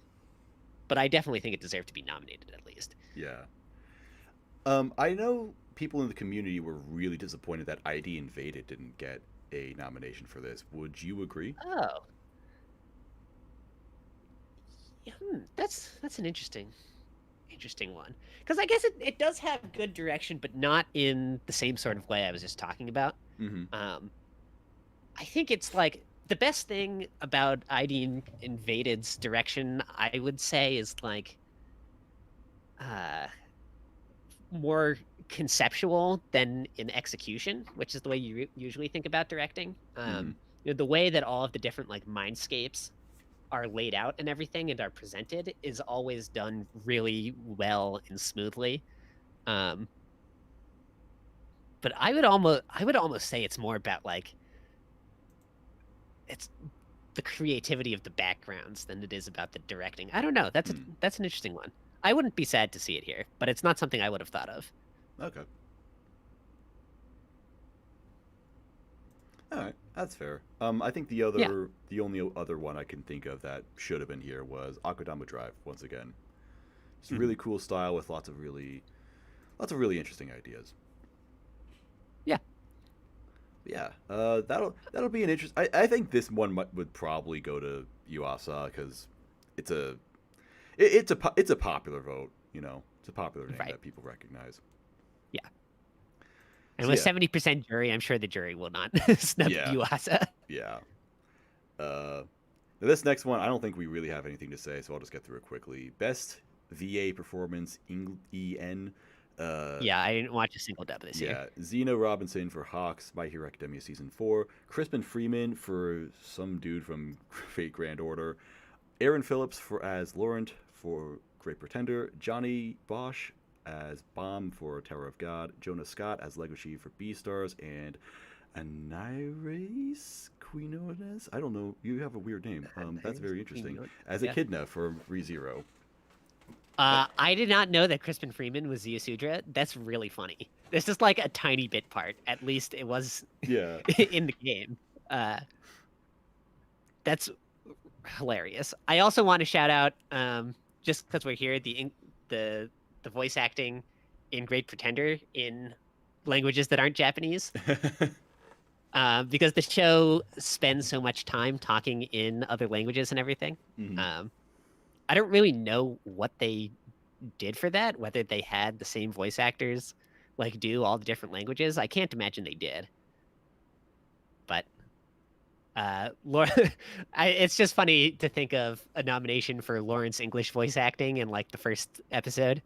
B: But I definitely think it deserved to be nominated at least.
A: Yeah. I know people in the community were really disappointed that ID Invaded didn't get a nomination for this. Would you agree?
B: Oh, yeah, that's an interesting one, because I guess it does have good direction, but not in the same sort of way I was just talking about.
A: Mm-hmm.
B: Um, I think it's like the best thing about ID Invaded's direction, I would say, is like uh more conceptual than in execution, which is the way you usually think about directing.
A: Mm-hmm.
B: You know, the way that all of the different like mindscapes are laid out and everything and are presented is always done really well and smoothly. Um, but I would almost say it's more about like it's the creativity of the backgrounds than it is about the directing. I don't know.
A: Hmm.
B: That's an interesting one. I wouldn't be sad to see it here, but it's not something I would have thought of.
A: Okay. All right, that's fair. I think
B: Yeah.
A: the only other one I can think of that should have been here was Akudama Drive. Once again, it's a
B: Mhm.
A: really cool style with lots of really interesting ideas.
B: Yeah.
A: Yeah, that'll be an interest. I think this one would probably go to Yuasa because it's a it's a popular vote. You know, it's a popular name
B: Right.
A: that people recognize.
B: Yeah. And
A: So
B: with
A: yeah,
B: 70% jury, I'm sure the jury will not snub
A: yeah,
B: Yuasa.
A: yeah. This next one, I don't think we really have anything to say, so I'll just get through it quickly. Best VA performance, EN.
B: Yeah, I didn't watch a single dub this year.
A: Yeah, Zena Robinson for Hawks, My Hero Academia Season 4. Crispin Freeman for some dude from Fate Grand Order. Aaron Phillips as Laurent for Great Pretender. Johnny Bosch as Bomb for Tower of God. Jonah Scott as Legoshi for Beastars. And Anairis Quinones? I don't know. You have a weird name. That's very interesting. As
B: Yeah.
A: Echidna for ReZero.
B: I did not know that Crispin Freeman was Ziusudra. That's really funny. This is like a tiny bit part. At least it was
A: Yeah.
B: in the game. That's hilarious. I also want to shout out, just because we're here, the voice acting in Great Pretender in languages that aren't Japanese. Because the show spends so much time talking in other languages and everything.
A: Mhm.
B: I don't really know what they did for that, whether they had the same voice actors like do all the different languages. I can't imagine they did. But Laura, it's just funny to think of a nomination for Lawrence English voice acting in like the first episode.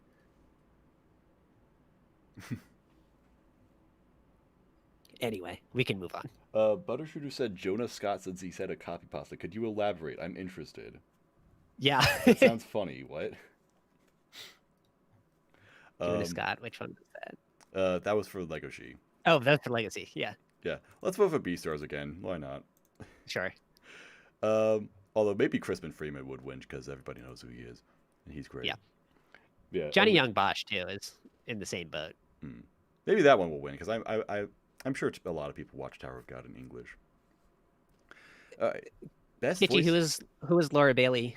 B: Anyway, we can move on.
A: Buttershooter said Jonah Scott since he said a copy pasta. Could you elaborate? I'm interested.
B: Yeah.
A: That sounds funny. What?
B: Jonah Scott, which one was that?
A: That was for Legoshi.
B: Oh, that's for Legacy. Yeah,
A: Yeah, let's vote for Beastars again. Why not?
B: sure.
A: Although maybe Crispin Freeman would win because everybody knows who he is, and he's great.
B: Yeah.
A: Yeah.
B: Johnny Young Bosch too is in the same boat.
A: Maybe that one will win because I'm sure a lot of people watch Tower of God in English. Best
B: Kitty,
A: voice.
B: who was Laura Bailey?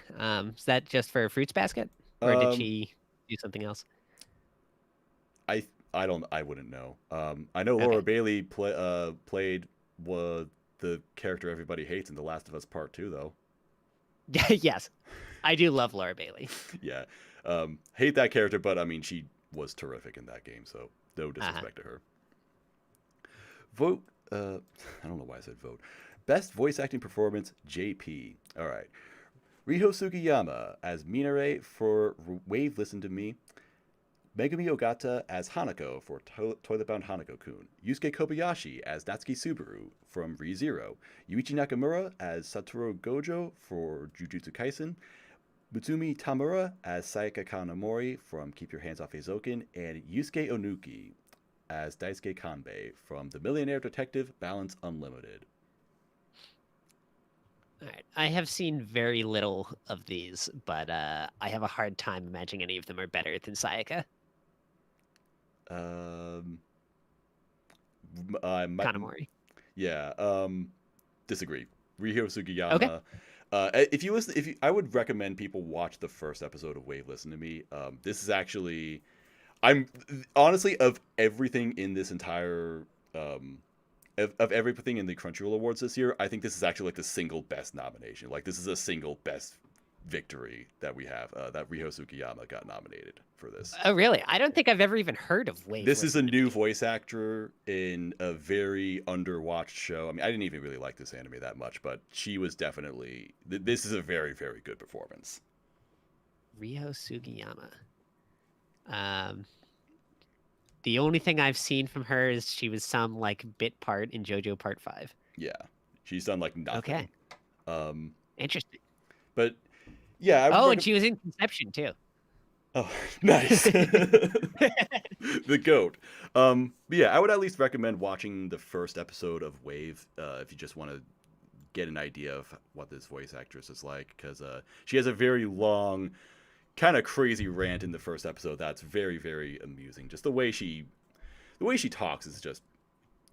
B: Is that just for Fruits Basket, or did
A: Um,
B: she do something else?
A: I wouldn't know. I know
B: Okay.
A: Laura Bailey played the character everybody hates in The Last of Us Part 2 though.
B: Yes, I do love Laura Bailey.
A: Yeah. Hate that character, but I mean she was terrific in that game, so no disrespect to her. Vote. I don't know why I said vote. Best voice acting performance, JP. All right. Rihosukiyama as Minare for Wave Listen to Me. Megumi Ogata as Hanako for Toilet Bound Hanako-kun. Yusuke Kobayashi as Natsuki Subaru from Re:Zero. Yuichi Nakamura as Satoru Gojo for Jujutsu Kaisen. Mutsumi Tamura as Sayaka Kanamori from Keep Your Hands Off Eizouken. And Yusuke Onuki as Daisuke Kanbei from The Millionaire Detective Balance Unlimited.
B: All right. I have seen very little of these, but I have a hard time imagining any of them are better than Sayaka Kanamori.
A: Yeah. Disagree. Rihosukiyama.
B: Okay.
A: I would recommend people watch the first episode of Wave Listen to Me. This is actually, I'm honestly, of everything in this entire of everything in the Crunchyroll Awards this year, I think this is actually like the single best nomination. Like, this is a single best victory that we have. That Rihosukiyama got nominated for this.
B: Oh, really? I don't think I've ever even heard of Wave.
A: This is a new voice actor in a very underwatched show. I mean, I didn't even really like this anime that much, but she was definitely. This is a very, very good performance.
B: Rihosukiyama. The only thing I've seen from her is she was some like bit part in JoJo Part 5.
A: Yeah, she's done like nothing.
B: Okay. Interesting.
A: But yeah.
B: And she was in Conception too.
A: Oh, nice. The goat. But yeah, I would at least recommend watching the first episode of Wave if you just want to get an idea of what this voice actress is like, because she has a very long, kind of crazy rant in the first episode that's very, very amusing. Just the way she talks is just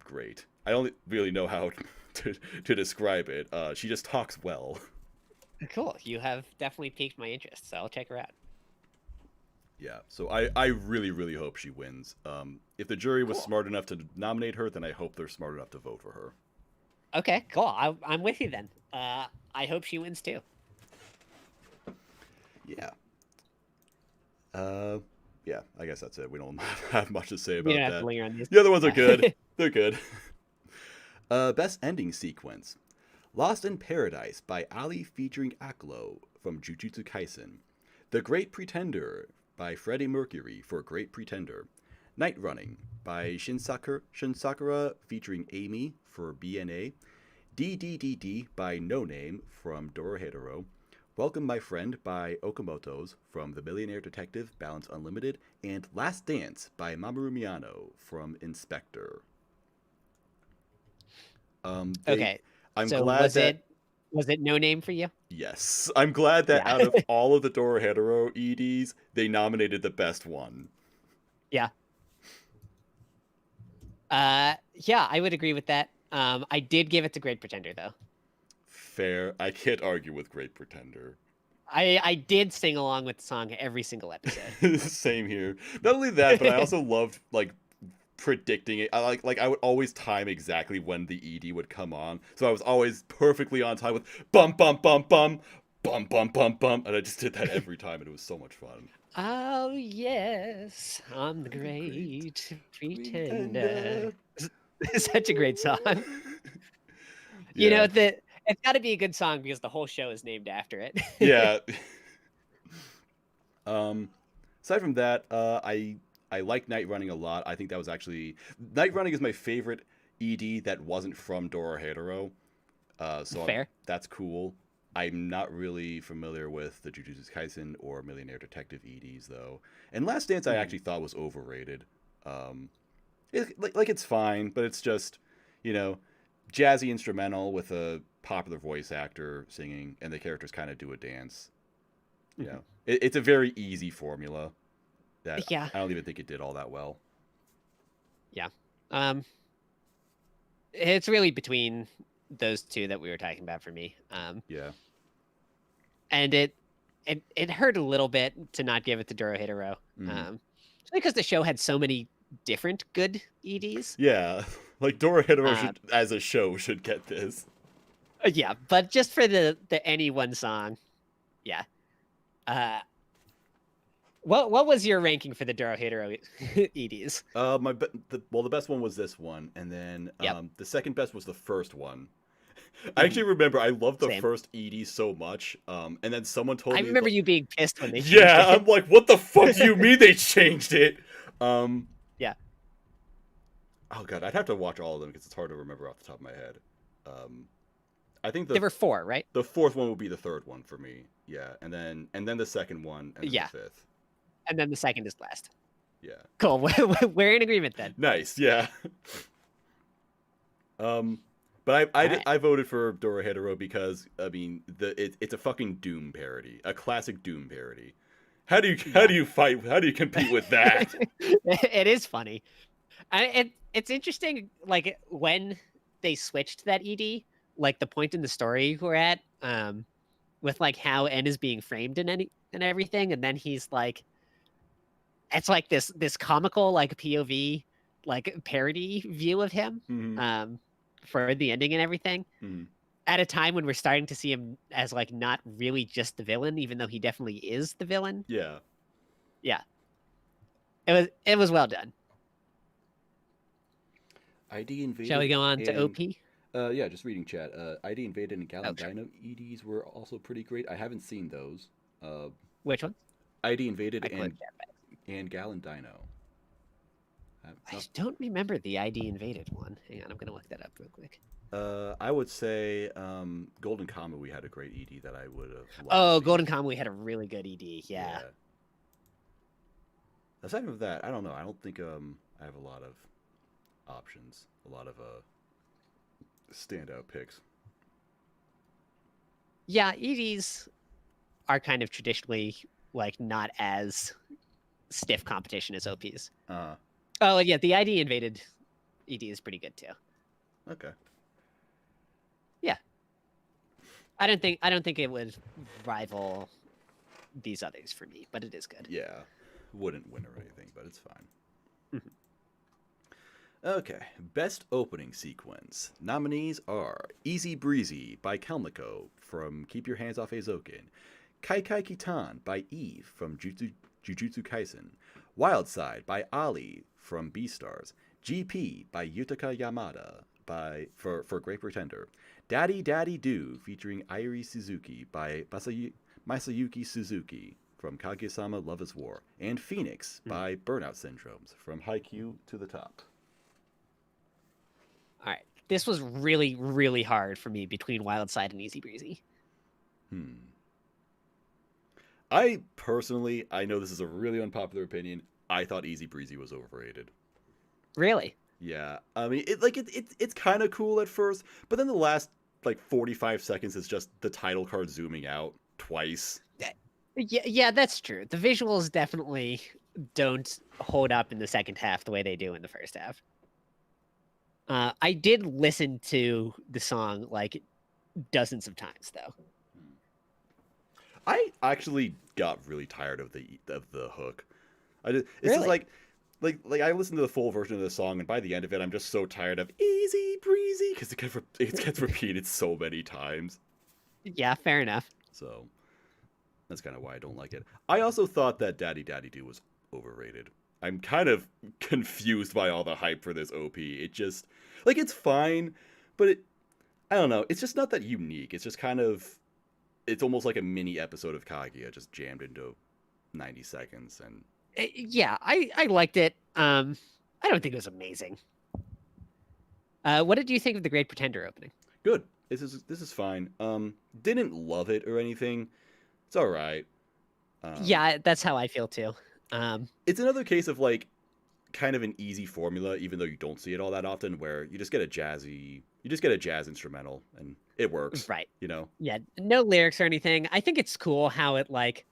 A: great. I don't really know how to describe it. She just talks well.
B: Cool. You have definitely piqued my interest, so I'll check her out.
A: Yeah, so I really, really hope she wins. If the jury was smart enough to nominate her, then I hope they're smart enough to vote for her.
B: Okay, cool. I'm with you then. I hope she wins too.
A: Yeah. Yeah, I guess that's it. We don't have much to say about
B: We don't have
A: that.
B: to linger on these.
A: The other ones are good. They're good. Best ending sequence. Lost in Paradise by Ali featuring Aklo from Jujutsu Kaisen. The Great Pretender by Freddie Mercury for Great Pretender. Night Running by Shinsakura featuring Amy for BNA. DDDD by No Name from Dorohedoro. Welcome My Friend by Okamoto's from The Millionaire Detective Balance Unlimited. And Last Dance by Mamoru Miyano from Inspector.
B: Okay.
A: I'm
B: so
A: glad
B: was it No Name for you?
A: Yes. I'm glad that out of all of the Dorohedoro EDs, they nominated the best one.
B: Yeah. Yeah, I would agree with that. I did give it to Great Pretender though.
A: Fair. I can't argue with Great Pretender.
B: I did sing along with the song every single episode.
A: Same here. Not only that, but I also loved like predicting it. I would always time exactly when the ED would come on, so I was always perfectly on time with bum bum bum bum bum bum bum bum, and I just did that every time, and it was so much fun.
B: Oh yes, I'm the Great Pretender. It's such a great song. You know that it's got to be a good song because the whole show is named after it.
A: Yeah. Aside from that, I like Night Running a lot. I think that was actually... Night Running is my favorite ED that wasn't from Dorohedoro. So
B: Fair.
A: That's cool. I'm not really familiar with the Jujutsu Kaisen or Millionaire Detective EDs, though. And Last Dance I actually thought was overrated. It's fine, but it's just, jazzy instrumental with a popular voice actor singing, and the characters kind of do a dance. It's a very easy formula. That I don't even think it did all that well.
B: Yeah. It's really between those two that we were talking about for me.
A: Yeah.
B: And it hurt a little bit to not give it to Dorohedoro. Because the show had so many different good EDs.
A: Yeah. Like Dorohedoro as a show should get this.
B: Yeah, but just for the any one song. Yeah. What was your ranking for the Dorohedoro EDs?
A: The best one was this one, and then the second best was the first one, I actually remember I loved the
B: Same.
A: first ED so much, and then someone told
B: I
A: me,
B: remember you being pissed when they changed
A: yeah,
B: it.
A: I'm like, what the fuck do you mean they changed it? Um,
B: Yeah.
A: oh god, I'd have to watch all of them because it's hard to remember off the top of my head. Um, I think
B: There were 4, right?
A: the fourth one will be the third one for me. Yeah, and then the second one, and then
B: Yeah.
A: the fifth.
B: And then the second is last.
A: Yeah.
B: Cool. We're in agreement then.
A: Nice. Yeah. But I voted for Dorohedoro because I mean it's a fucking Doom parody, a classic Doom parody. How do you compete with that?
B: It is funny. It's interesting, like when they switched that ED, like the point in the story we're at, with like how N is being framed and everything, and then he's like, it's like this comical like POV like parody view of him,
A: Mhm.
B: for the ending and everything.
A: Mhm.
B: At a time when we're starting to see him as like not really just the villain, even though he definitely is the villain.
A: Yeah.
B: Yeah, it was well done.
A: ID invaded.
B: Shall we go on to OP?
A: Yeah, just reading chat. ID invaded and Gallon
B: sure.
A: Dino EDs were also pretty great. I haven't seen those.
B: Which one?
A: ID invaded
B: I clicked
A: and Gallon Dino.
B: I don't remember the ID invaded one. Hang on, I'm gonna look that up real quick.
A: I would say Golden Kamuy we had a great ED that I would have.
B: Oh, Golden Kamuy had a really good ED. Yeah.
A: Aside from that, I don't know. I don't think I have a lot of options, a lot of standout picks.
B: Yeah, EDs are kind of traditionally like not as stiff competition as OPs. Oh yeah, the ID invaded ED is pretty good too.
A: Okay.
B: Yeah. I don't think it would rival these others for me, but it is good.
A: Yeah. Wouldn't win or anything, but it's fine. Okay. Best opening sequence. Nominees are Easy Breezy by Kelmiko from Keep Your Hands Off Eizouken, Kai Kai Kitan by Eve from Jujutsu Kaisen, Wild Side by Ali from Beastars, GP by Yutaka Yamada for Great Pretender, Daddy Daddy Do featuring Airi Suzuki by Masayuki Suzuki from Kaguya-sama Love is War, and Phoenix by Burnout Syndromes from Haikyuu to the Top.
B: All right. This was really, really hard for me between Wild Side and Easy Breezy.
A: I personally, I know this is a really unpopular opinion, I thought Easy Breezy was overrated.
B: Really?
A: Yeah. I mean, it's kind of cool at first, but then the last like 45 seconds is just the title card zooming out twice.
B: Yeah, that's true. The visuals definitely don't hold up in the second half the way they do in the first half. I did listen to the song like dozens of times though.
A: I actually got really tired of the hook. It's
B: really?
A: just like I listened to the full version of the song, and by the end of it, I'm just so tired of Easy Breezy because it gets repeated so many times.
B: Yeah, fair enough.
A: So that's kind of why I don't like it. I also thought that Daddy Daddy Do was overrated. I'm kind of confused by all the hype for this OP. It just like it's fine, but I don't know. It's just not that unique. It's just kind of it's almost like a mini episode of Kaguya just jammed into 90 seconds and
B: yeah, I liked it. I don't think it was amazing. What did you think of the Great Pretender opening?
A: Good. This is fine. Didn't love it or anything. It's all right.
B: Yeah, that's how I feel too.
A: It's another case of like kind of an easy formula, even though you don't see it all that often, where you just get a jazz instrumental and it works.
B: Right.
A: You know?
B: Yeah, no lyrics or anything. I think it's cool how it like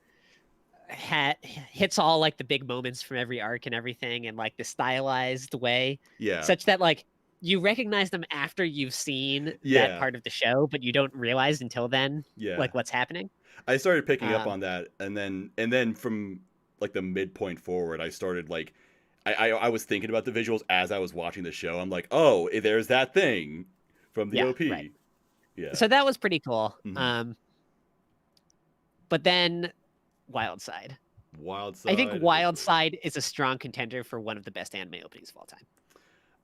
B: hits all like the big moments from every arc and everything in like the stylized way.
A: Yeah.
B: Such that like you recognize them after you've seen that part of the show, but you don't realize until then like what's happening.
A: I started picking up on that, and then from like the midpoint forward, I started like I was thinking about the visuals as I was watching the show. I'm like, oh, there's that thing from the OP.
B: Right.
A: Yeah.
B: So that was pretty cool.
A: Mm-hmm.
B: But then Wild Side.
A: Wild Side.
B: I think Wild Side is a strong contender for one of the best anime openings of all time.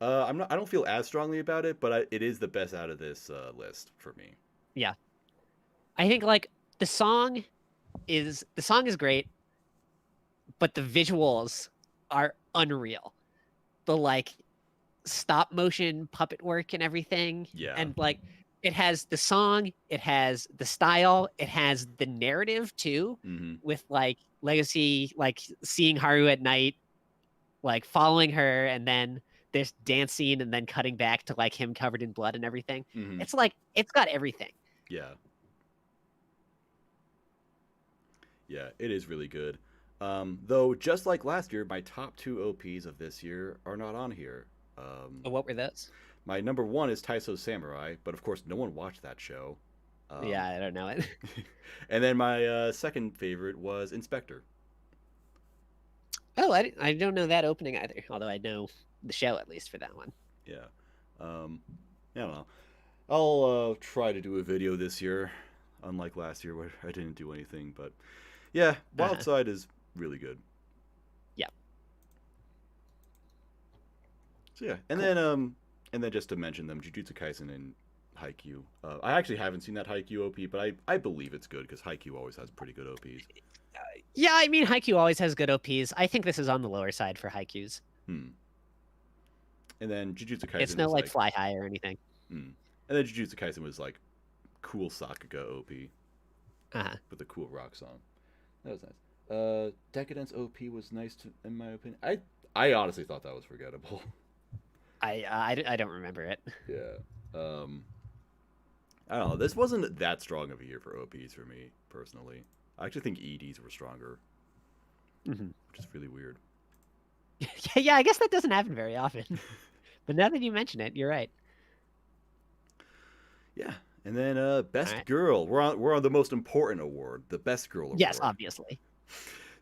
A: I don't feel as strongly about it, but it is the best out of this list for me.
B: Yeah. I think like the song is great, but the visuals are unreal. The like stop motion puppet work and everything.
A: Yeah.
B: And like it has the song, it has the style, it has the narrative too, with like Legacy, like seeing Haru at night, like following her, and then there's dancing and then cutting back to like him covered in blood and everything. It's like it's got everything.
A: Yeah. Yeah, it is really good. Though, just like last year, my top 2 OPs of this year are not on here.
B: What were those?
A: My number 1 is Taiso Samurai, but of course, no one watched that show.
B: Yeah, I don't know it.
A: And then my second favorite was Inspector.
B: Oh, I don't know that opening either, although I know the show at least for that one.
A: Yeah. I don't know. I'll try to do a video this year, unlike last year where I didn't do anything, but yeah, Wild Side is really good.
B: Yeah.
A: So yeah, and then just to mention them, Jujutsu Kaisen and Haikyuu. I actually haven't seen that Haikyuu OP, but I believe it's good because Haikyuu always has pretty good OPs.
B: Yeah, I mean Haikyuu always has good OPs. I think this is on the lower side for Haikyuu's.
A: And then Jujutsu Kaisen.
B: It's no like Fly High or anything.
A: And then Jujutsu Kaisen was like cool Sakuga OP with a cool rock song. That was nice. Decadence OP was nice in my opinion. I honestly thought that was forgettable.
B: I don't remember it.
A: Yeah. I don't know. This wasn't that strong of a year for OPs for me personally. I actually think EDs were stronger, which is really weird.
B: Yeah, I guess that doesn't happen very often. But now that you mention it, you're right.
A: Yeah, and then Best Girl. We're on the most important award, the Best Girl award.
B: Yes, obviously.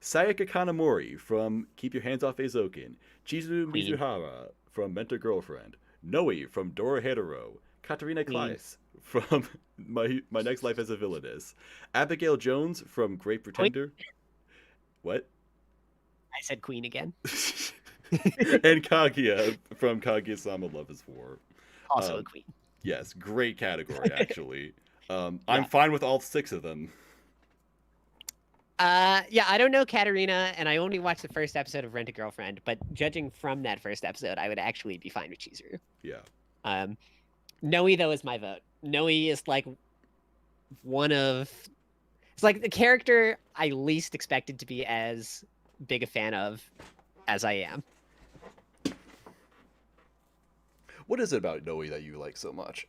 A: Sayaka Kanamori from Keep Your Hands Off Eizouken, Chizuru Mizuhara from Mentor Girlfriend, Noe from Dorohedoro, Katarina Kleiss from My Next Life as a Villainess, Abigail Jones from Great Pretender. What?
B: I said Queen again.
A: And Kaguya from Kaguya-sama Love is War.
B: Also a queen.
A: Yes, great category, actually. I'm fine with all 6 of them.
B: Yeah, I don't know Katarina, and I only watched the first episode of Rent a Girlfriend, but judging from that first episode, I would actually be fine with Chizuru.
A: Yeah.
B: Noe, though, is my vote. Noe is like it's like the character I least expected to be as big a fan of as I am.
A: What is it about Noe that you like so much?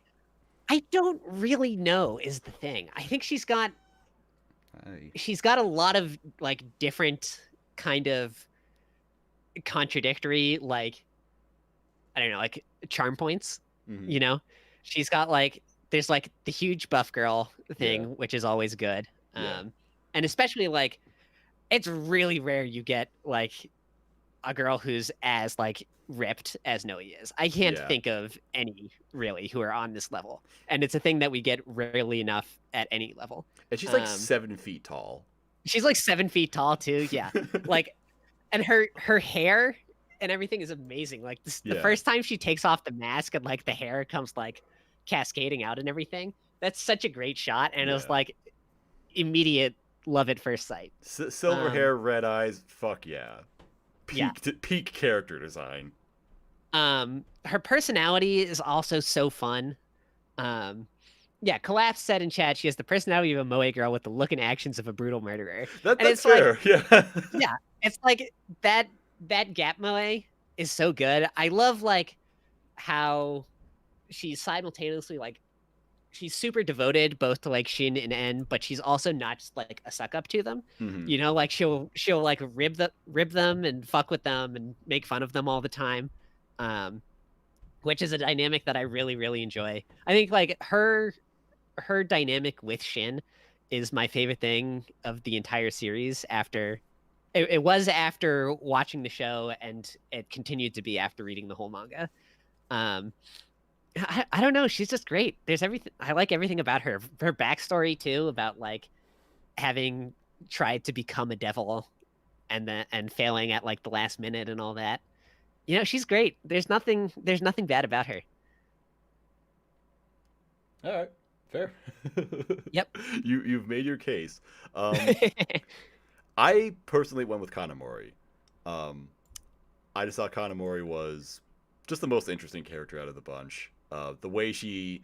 B: I don't really know is the thing. I think she's got a lot of like different kind of contradictory, like, I don't know, like charm points, you know? She's got like, there's like the huge buff girl thing, which is always good. And especially like, it's really rare you get like a girl who's as like ripped as Noe is. I can't think of any really who are on this level, and it's a thing that we get rarely enough at any level.
A: And she's like 7 feet tall.
B: She's like 7 feet tall too. Yeah, like, and her hair and everything is amazing. Like the first time she takes off the mask and like the hair comes like cascading out and everything. That's such a great shot, and it was like immediate love at first sight.
A: Silver hair, red eyes. Fuck yeah. Peak character design.
B: Her personality is also so fun. Collapse said in chat she has the personality of a moe girl with the look and actions of a brutal murderer.
A: That's fair.
B: Like, yeah, it's like that gap moe is so good. I love like how she's simultaneously like, she's super devoted both to like Shin and En, but she's also not just like a suck up to them. You know, like she'll like rib them and fuck with them and make fun of them all the time, which is a dynamic that I really, really enjoy. I think like her dynamic with Shin is my favorite thing of the entire series. After it was after watching the show, and it continued to be after reading the whole manga. I don't know. She's just great. There's everything. I like everything about her. Her backstory too, about like having tried to become a devil and failing at like the last minute and all that. You know, she's great. There's nothing bad about her.
A: All right, fair.
B: Yep.
A: You've made your case. I personally went with Kanamori. Um, I just thought Kanamori was just the most interesting character out of the bunch. The way she's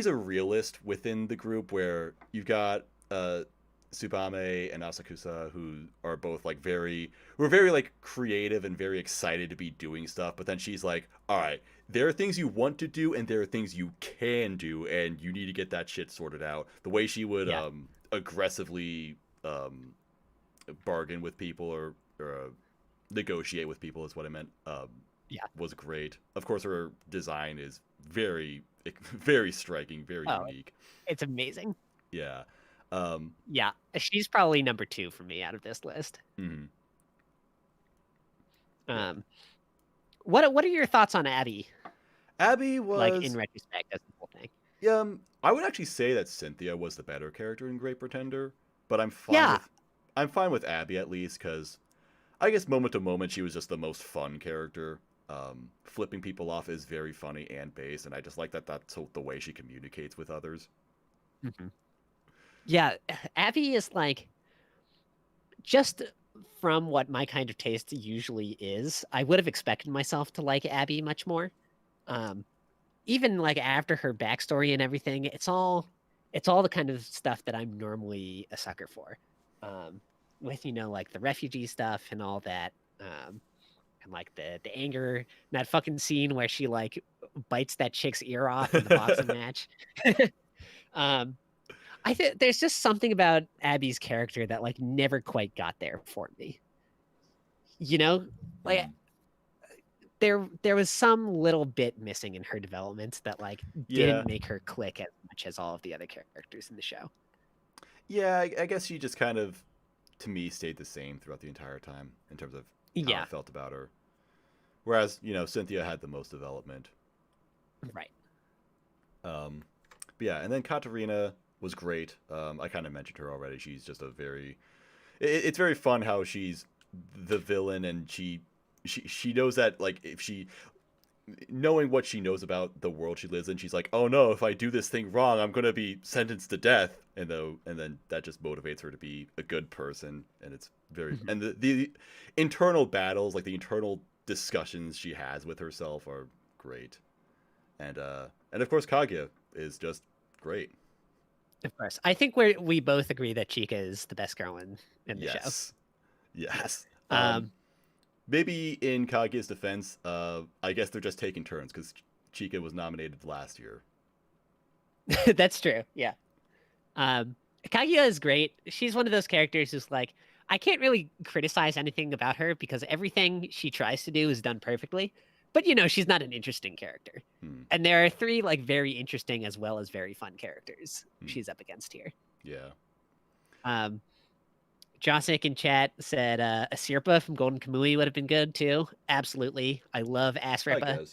A: a realist within the group, where you've got Tsubame and Asakusa, who are both like who are very like creative and very excited to be doing stuff, but then she's like, all right, there are things you want to do and there are things you can do, and you need to get that shit sorted out. The way she would
B: Yeah.
A: aggressively bargain with people, or negotiate with people is what I meant,
B: Yeah.
A: was great. Of course, her design is very, very striking, very
B: Oh,
A: unique.
B: it's amazing.
A: Yeah. Um,
B: Yeah, she's probably number 2 for me out of this list.
A: mhm. Yeah.
B: Um, what are your thoughts on Abby?
A: Abby
B: Like in
A: was,
B: retrospect, that's the whole thing.
A: I would actually say that Cynthia was the better character in Great Pretender, but
B: Yeah,
A: I'm fine with Abby at least, because I guess moment to moment she was just the most fun character. Flipping people off is very funny and based, and I just like that that's the way she communicates with others.
B: mhm. Yeah. Abby is like just from what my kind of taste usually is. I would have expected myself to like Abby much more. Um, Even like after her backstory and everything, it's all the kind of stuff that I'm normally a sucker for. Um, with like the refugee stuff and all that. And like the anger, and that fucking scene where she like bites that chick's ear off in the boxing match. um, I think there's just something about Abby's character that like never quite got there for me. You know, like
A: Mm.
B: there was some little bit missing in her development that like
A: Yeah,
B: didn't make her click as much as all of the other characters in the show.
A: yeah. I guess she just kind of, to me, stayed the same throughout the entire time in terms of how I
B: Yeah,
A: felt about her. Whereas, Cynthia had the most development.
B: right.
A: But yeah, and then Katarina was great. I kind of mentioned her already. She's just a very, it's very fun how she's the villain, and she knows that, like, if she, knowing what she knows about the world she lives in, she's like, oh no, if I do this thing wrong, I'm gonna be sentenced to death. And then that just motivates her to be a good person, and it's very,
B: Mhm.
A: and the internal battles, like the internal discussions she has with herself, are great. And of course Kaguya is just great.
B: Of course, I think we both agree that Chica is the best girl in the show.
A: Yes. Yes.
B: Um,
A: Maybe in Kaguya's defense, I guess they're just taking turns, because Chika was nominated last year.
B: that's true. Yeah. Kaguya is great. She's one of those characters who's like, I can't really criticize anything about her because everything she tries to do is done perfectly. But she's not an interesting character.
A: Hmm.
B: And there are 3 like very interesting as well as very fun characters
A: Hmm.
B: she's up against here.
A: Yeah.
B: Um, Josic in chat said a Sirpa from Golden Kamui would have been good too. Absolutely. I love Ass
A: I
B: Ripa.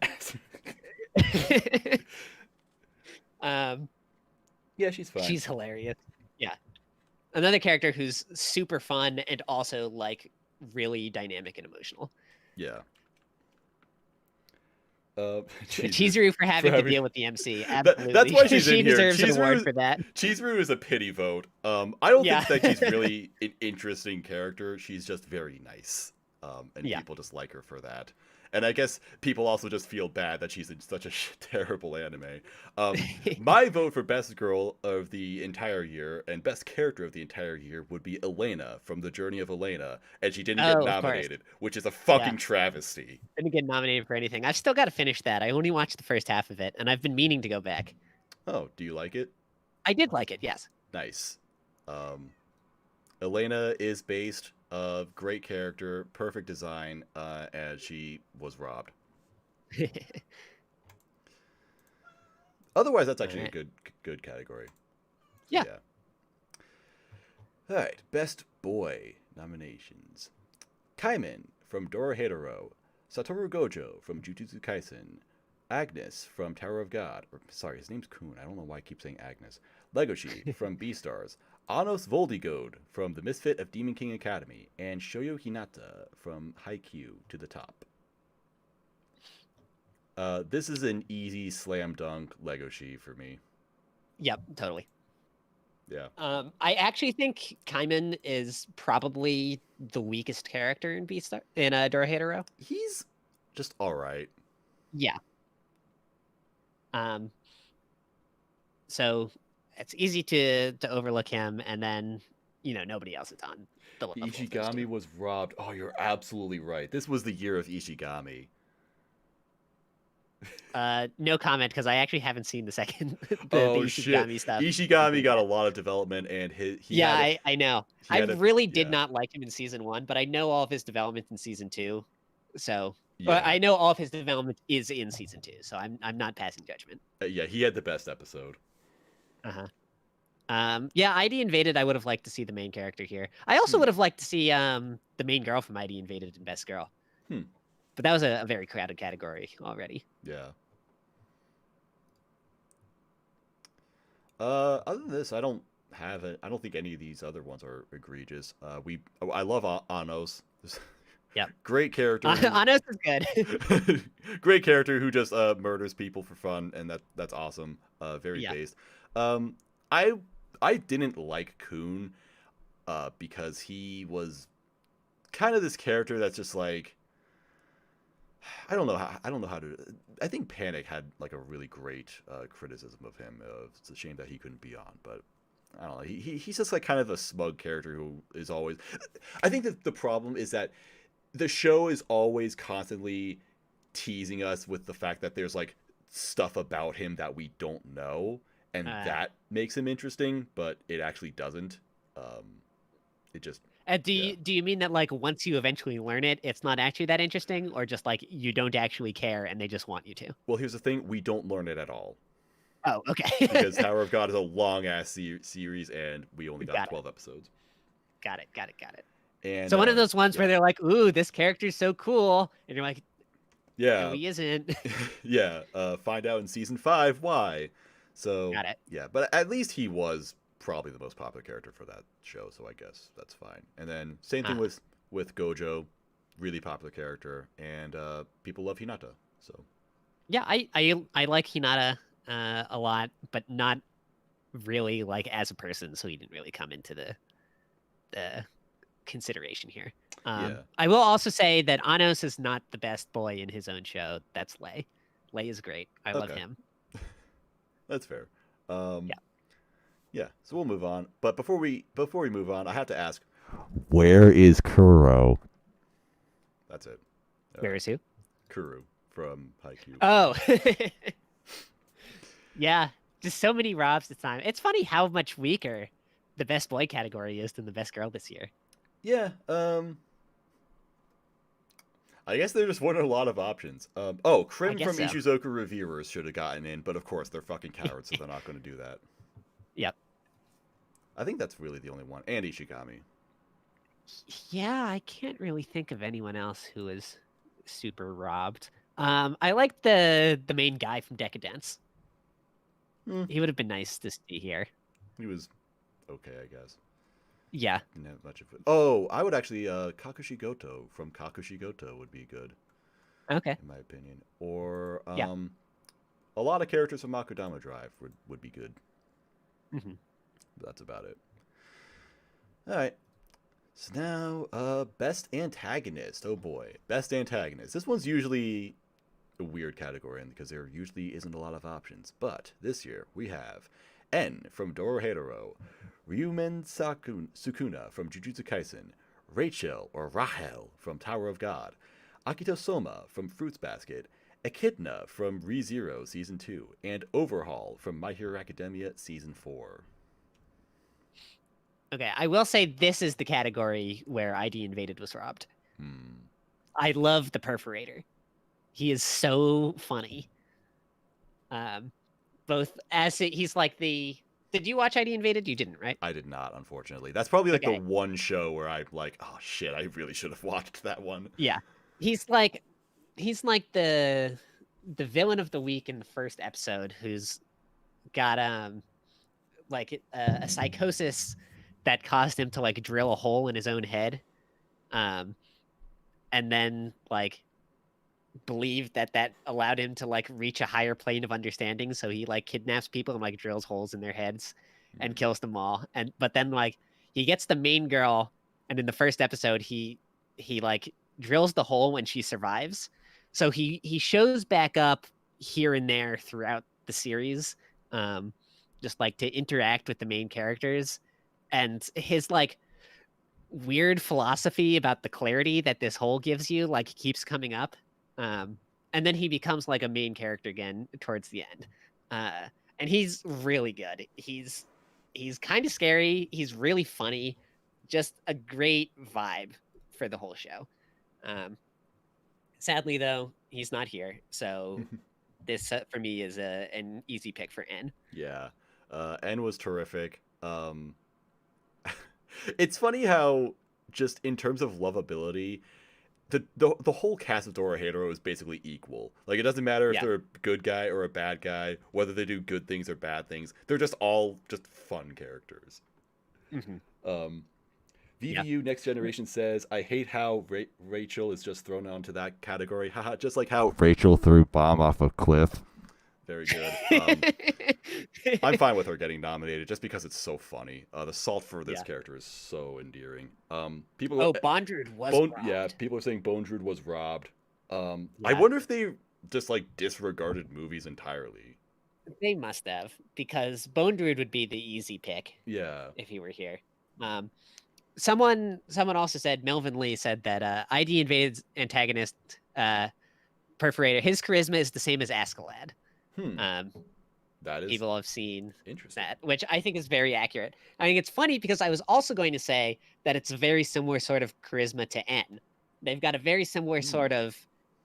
A: guess.
B: um,
A: Yeah, she's fine.
B: she's hilarious. Yeah. Another character who's super fun and also like really dynamic and emotional.
A: Yeah.
B: Chizuru for having to deal with the MC. Absolutely.
A: That's why she's
B: she
A: in here.
B: deserves an award for that.
A: Chizuru is a pity vote. I don't
B: Yeah.
A: think that she's really an interesting character. She's just very nice. And
B: Yeah.
A: people just like her for that. And I guess people also just feel bad that she's in such a terrible anime. My vote for best girl of the entire year and best character of the entire year would be Elena from The Journey of Elena, and she didn't get
B: Oh, of course.
A: nominated, which is a fucking
B: Yeah.
A: travesty.
B: Didn't get nominated for anything. I've still got to finish that. I only watched the first half of it, and I've been meaning to go back.
A: Oh, do you like it?
B: I did like it, yes.
A: Nice. Elena is based of great character, perfect design, and she was robbed. Otherwise, that's actually
B: Alright.
A: a good category.
B: Yeah.
A: All right, best boy nominations: Kaiman from Dorohedoro, Satoru Gojo from Jujutsu Kaisen, Agnes from Tower of God. Or, sorry, his name's Kun. I don't know why I keep saying Agnes. Legoshi from Beastars, Anos Voldigode from The Misfit of Demon King Academy, and Shoyo Hinata from Haikyuu to the top. This is an easy slam dunk Lego Shi for me.
B: Yep, totally.
A: Yeah.
B: I actually think Kaiman is probably the weakest character in Beastars in Dorohedoro.
A: He's just all right.
B: Yeah. So it's easy to overlook him, and then nobody else is on the level.
A: Ishigami was robbed. Oh, you're absolutely right. This was the year of Ishigami.
B: No comment, because I actually haven't seen the second the
A: Ishigami
B: shit. Stuff.
A: Ishigami got a lot of development, and
B: I know. I really did not like him in season 1, but I know all of his development in season 2. So I know all of his development is in season 2, so I'm not passing judgment.
A: Yeah, he had the best episode.
B: Yeah, ID Invaded, I would have liked to see the main character here. I also would have liked to see the main girl from ID Invaded in Best Girl. But that was a very crowded category already.
A: Yeah. Other than this, I don't think any of these other ones are egregious. I love Anos.
B: Yeah.
A: Great character.
B: Anos is good.
A: Great character who just murders people for fun, and that's awesome. Very based. I didn't like Kun because he was kind of this character that's just like, I don't know how to. I think Panic had like a really great criticism of him. It's a shame that he couldn't be on, but I don't know. He's just like kind of a smug character who is always. I think that the problem is that the show is always constantly teasing us with the fact that there's like stuff about him that we don't know, and that makes him interesting, but it actually doesn't. It just.
B: Do you mean that like once you eventually learn it, it's not actually that interesting, or just like you don't actually care and they just want you to?
A: Well, here's the thing: we don't learn it at all.
B: Oh, okay.
A: Because Tower of God is a long ass series, and we only got 12 episodes.
B: Got it.
A: And
B: so one of those ones where they're like, "Ooh, this character's so cool," and you're like,
A: "Yeah,
B: no, he isn't."
A: Yeah. Find out in season 5 why. So
B: got it.
A: Yeah, but at least he was probably the most popular character for that show, so I guess that's fine. And then same thing with Gojo, really popular character, and people love Hinata. So
B: yeah, I like Hinata a lot, but not really like as a person, so he didn't really come into the consideration here. I will also say that Anos is not the best boy in his own show. That's Lei. Lei is great. I love him.
A: That's fair. Yeah, so we'll move on. But before we move on, I have to ask, where is Kuro? That's it.
B: Where is who?
A: Kuro from Haikyuu.
B: Oh. Yeah, just so many robs this time. It's funny how much weaker the best boy category is than the best girl this year.
A: Yeah, I guess there just weren't a lot of options. Krim from Ishizoku Reviewers should have gotten in, but of course they're fucking cowards, so they're not going to do that.
B: Yep.
A: I think that's really the only one. And Ishigami.
B: Yeah, I can't really think of anyone else who is super robbed. I like the main guy from Decadence. He would have been nice to see here.
A: He was okay, I guess.
B: Yeah.
A: Didn't have much of it. Oh, I would actually Kakushi Goto from Kakushi Goto would be good.
B: Okay.
A: In my opinion. Or a lot of characters from Makudama Drive would be good.
B: Mm-hmm.
A: That's about it. All right. So now, best antagonist. Oh boy, best antagonist. This one's usually a weird category because there usually isn't a lot of options. But this year we have N from Dorohedoro, Ryumen Sukuna from Jujutsu Kaisen, Rachel or Rahel from Tower of God, Akito Soma from Fruits Basket, Echidna from ReZero Season 2, and Overhaul from My Hero Academia Season 4.
B: Okay, I will say this is the category where ID Invaded was robbed. I love the Perforator. He is so funny. Both as he's like the... Did you watch ID Invaded? You didn't, right?
A: I did not, unfortunately. That's probably like the one show where I'm like, oh shit, I really should have watched that one.
B: Yeah. He's like the villain of the week in the first episode who's got like a psychosis that caused him to like drill a hole in his own head, and then like believed that allowed him to like reach a higher plane of understanding. So he like kidnaps people and like drills holes in their heads and kills them all. And but then like he gets the main girl, and in the first episode he like drills the hole when she survives. So he shows back up here and there throughout the series, just like to interact with the main characters, and his like weird philosophy about the clarity that this hole gives you like keeps coming up. And then he becomes like a main character again towards the end. And he's really good. He's kind of scary. He's really funny. Just a great vibe for the whole show. Sadly, though, he's not here. So this, for me, is an easy pick for N.
A: Yeah. N was terrific. It's funny how, just in terms of lovability, the whole cast of Dorohedoro is basically equal. Like, it doesn't matter if they're a good guy or a bad guy, whether they do good things or bad things. They're just all just fun characters. VVU Next Generation says, I hate how Rachel is just thrown onto that category. Haha, just like how Rachel threw Bomb off a cliff. Very good. I'm fine with her getting nominated just because it's so funny. The salt for this character is so endearing.
B: Bondrewd was robbed.
A: Yeah, people are saying Bondrewd was robbed. I wonder if they just like disregarded movies entirely.
B: They must have, because Bondrewd would be the easy pick.
A: Yeah.
B: If he were here. Someone also said, Melvin Lee said that ID Invaded's antagonist, Perforator, his charisma is the same as Askeladd.
A: That is
B: people have seen
A: interesting.
B: That, which I think is very accurate. I think it's funny because I was also going to say that it's a very similar sort of charisma to N. They've got a very similar sort of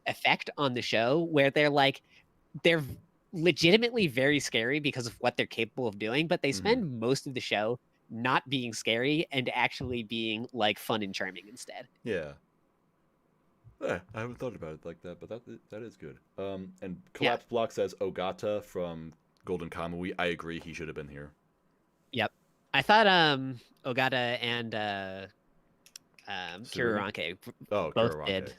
B: effect on the show where they're legitimately very scary because of what they're capable of doing, but they spend most of the show not being scary and actually being like fun and charming instead.
A: Yeah. I haven't thought about it like that, but that is good. And Collapse Block says Ogata from Golden Kamui. I agree, he should have been here.
B: Yep. I thought Ogata and Kiruranke both did.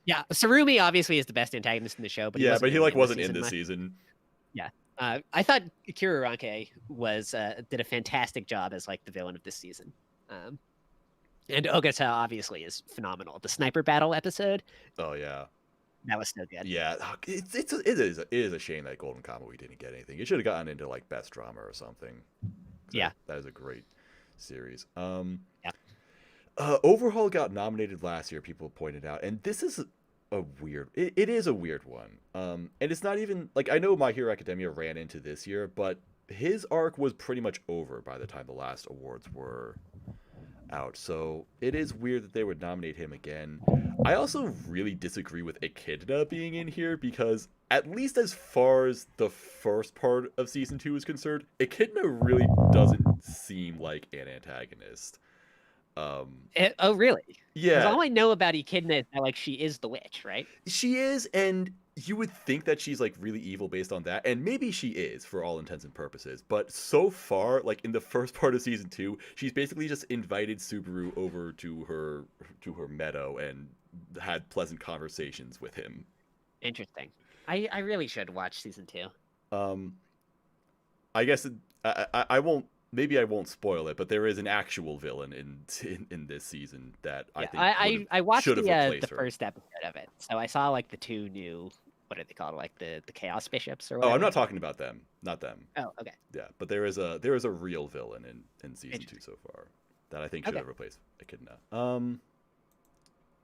B: Yeah, Sarumi obviously is the best antagonist in the show, but he
A: wasn't in this season.
B: Yeah. I thought Kiruranke did a fantastic job as like the villain of this season. And Ogata obviously is phenomenal. The sniper battle episode.
A: Oh yeah,
B: that was so good.
A: Yeah, it is a shame that Golden Kamui didn't get anything. It should have gotten into like best drama or something.
B: Yeah,
A: that is a great series. Overhaul got nominated last year. People pointed out, and this is a weird. It is a weird one. And it's not even like, I know My Hero Academia ran into this year, but his arc was pretty much over by the time the last awards were out, so it is weird that they would nominate him again. I also really disagree with Echidna being in here, because at least as far as the first part of season 2 is concerned, Echidna really doesn't seem like an antagonist.
B: Oh really?
A: Yeah.
B: Because all I know about Echidna is that like she is the witch, right?
A: She is, and you would think that she's like really evil based on that, and maybe she is for all intents and purposes, but so far, like in the first part of season 2, she's basically just invited Subaru over to her meadow and had pleasant conversations with him.
B: Interesting. I really should watch season 2.
A: I guess I won't. Maybe I won't spoil it, but there is an actual villain in this season that I think
B: I watched the
A: her.
B: first episode of it, so I saw like the two new, what are they called, like the Chaos Bishops or
A: Oh,
B: whatever.
A: I'm not talking about them, not them.
B: Oh, okay.
A: Yeah, but there is a real villain in season 2 so far that I think should have replaced Echidna.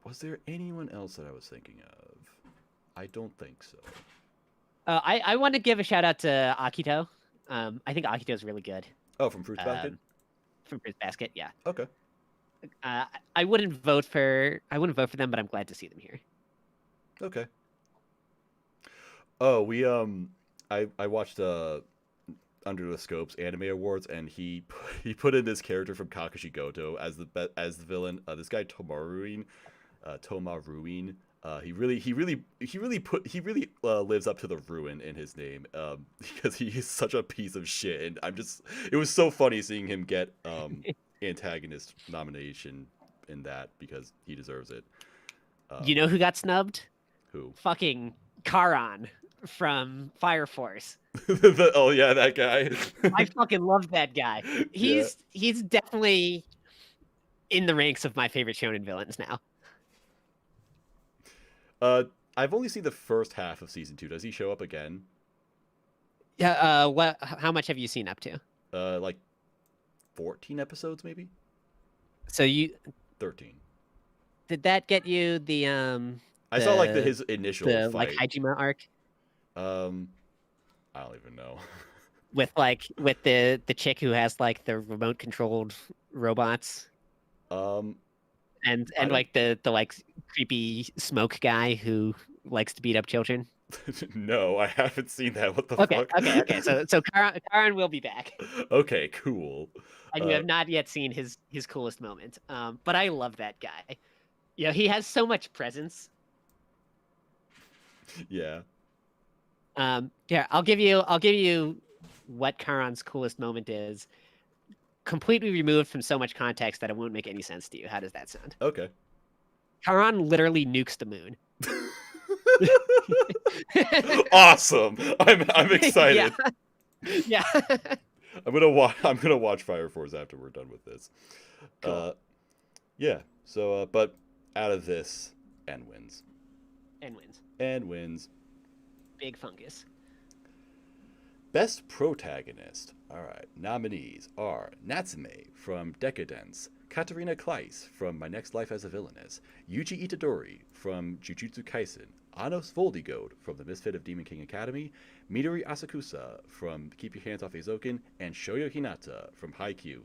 A: Was there anyone else that I was thinking of? I don't think so.
B: I want to give a shout out to Akito. I think Akito is really good.
A: Oh, from Fruits Basket?
B: From Fruits Basket, yeah.
A: Okay.
B: I wouldn't vote for them, but I'm glad to see them here.
A: Okay. Oh, we I watched Under the Scope's Anime Awards, and he put in this character from Kakashi Goto as the villain. This guy Tomaruin. He really lives up to the ruin in his name, because he is such a piece of shit, and it was so funny seeing him get antagonist nomination in that because he deserves it.
B: You know who got snubbed?
A: Who?
B: Fucking Karan from Fire Force.
A: Oh yeah, that guy.
B: I fucking love that guy. He's definitely in the ranks of my favorite shonen villains now.
A: I've only seen the first half of season 2. Does he show up again?
B: Yeah. How much have you seen up to?
A: Like 14 episodes, maybe.
B: So you
A: 13.
B: did that get you the
A: I saw like his initial fight.
B: like Hajime arc
A: I don't even know.
B: with the chick who has like the remote controlled robots. And like the like creepy smoke guy who likes to beat up children.
A: No, I haven't seen that. What the
B: Okay,
A: fuck?
B: okay. So Karan will be back.
A: Okay, cool.
B: And you have not yet seen his coolest moment. But I love that guy. You know, he has so much presence.
A: Yeah.
B: Yeah, I'll give you what Karan's coolest moment is, completely removed from so much context that it won't make any sense to you. How does that sound?
A: Okay.
B: Karan literally nukes the moon.
A: Awesome. I'm excited.
B: Yeah.
A: I'm gonna watch Fire Force after we're done with this.
B: Cool.
A: Yeah. So, but out of this, N wins.
B: And wins. Big fungus.
A: Best Protagonist. All right. Nominees are Natsume from Decadence, Katarina Kleiss from My Next Life as a Villainess, Yuji Itadori from Jujutsu Kaisen, Anos Voldigode from The Misfit of Demon King Academy, Midori Asakusa from Keep Your Hands Off Eizouken, and Shoyo Hinata from Haikyuu.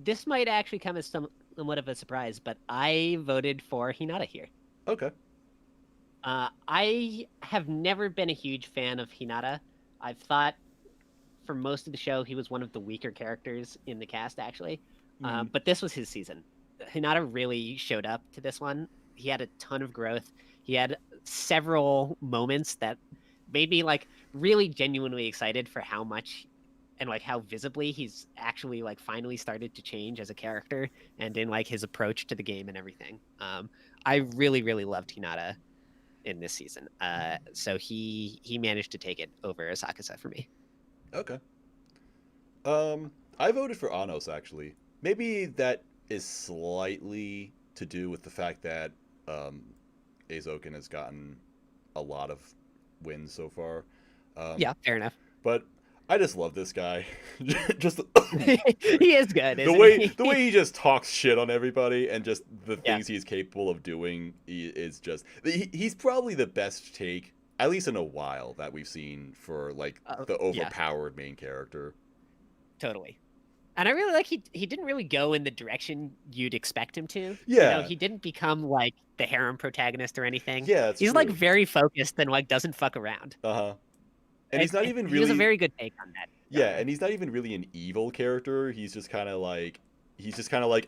B: This might actually come as somewhat of a surprise, but I voted for Hinata here.
A: Okay.
B: I have never been a huge fan of Hinata. I've thought for most of the show he was one of the weaker characters in the cast, actually. But this was his season. Hinata really showed up to this one. He had a ton of growth. He had several moments that made me like really genuinely excited for how much and like how visibly he's actually like finally started to change as a character and in like his approach to the game and everything. I really, really loved Hinata in this season. So he managed to take it over Asakusa for me.
A: Okay. I voted for Anos, actually. Maybe that is slightly to do with the fact that Eizouken has gotten a lot of wins so far.
B: Yeah, fair enough.
A: But I just love this guy. Just
B: he is good.
A: The way he just talks shit on everybody and just the things he's capable of doing is just he's probably the best take, at least in a while, that we've seen for like the overpowered main character.
B: Totally. And I really like he didn't really go in the direction you'd expect him to.
A: Yeah.
B: You know, he didn't become like the harem protagonist or anything.
A: Yeah, it's
B: he's
A: true.
B: like very focused and like doesn't fuck around.
A: Uh-huh. And he's not even really...
B: He has a very good take on that.
A: Yeah, and he's not even really an evil character. He's just kind of like...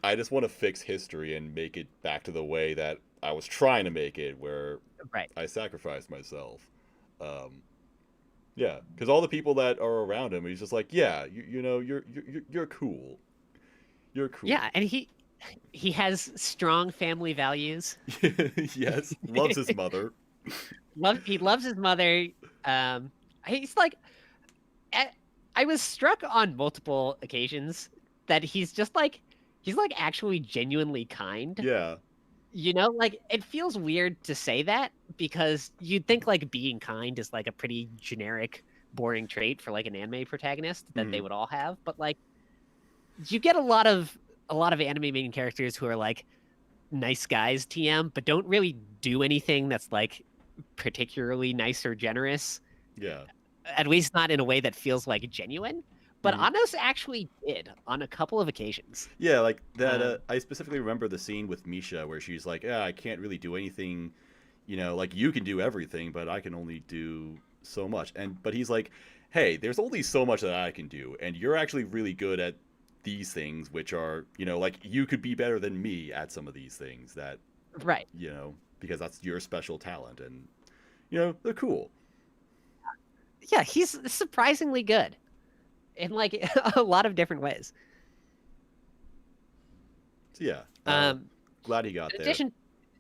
A: I just want to fix history and make it back to the way that I was trying to make it, where I sacrificed myself. Yeah, because all the people that are around him, he's just like, yeah, you know, you're cool. You're cool.
B: Yeah, and he has strong family values.
A: Yes, loves his mother.
B: He loves his mother. He's like, I was struck on multiple occasions that he's actually genuinely kind.
A: Yeah.
B: You know, like it feels weird to say that because you'd think like being kind is like a pretty generic, boring trait for like an anime protagonist that they would all have. But like, you get a lot of anime main characters who are like nice guys, TM, but don't really do anything that's like particularly nice or generous.
A: Yeah.
B: At least not in a way that feels like genuine. But Anos actually did on a couple of occasions.
A: Yeah, like that. I specifically remember the scene with Misha where she's like, "Yeah, I can't really do anything. You know, like you can do everything, but I can only do so much." But he's like, "Hey, there's only so much that I can do, and you're actually really good at these things, which are, you know, like you could be better than me at some of these things that, you know, because that's your special talent, and you know, they're cool."
B: Yeah, he's surprisingly good. in like a lot of different ways.
A: So yeah, glad he got
B: In
A: there.
B: addition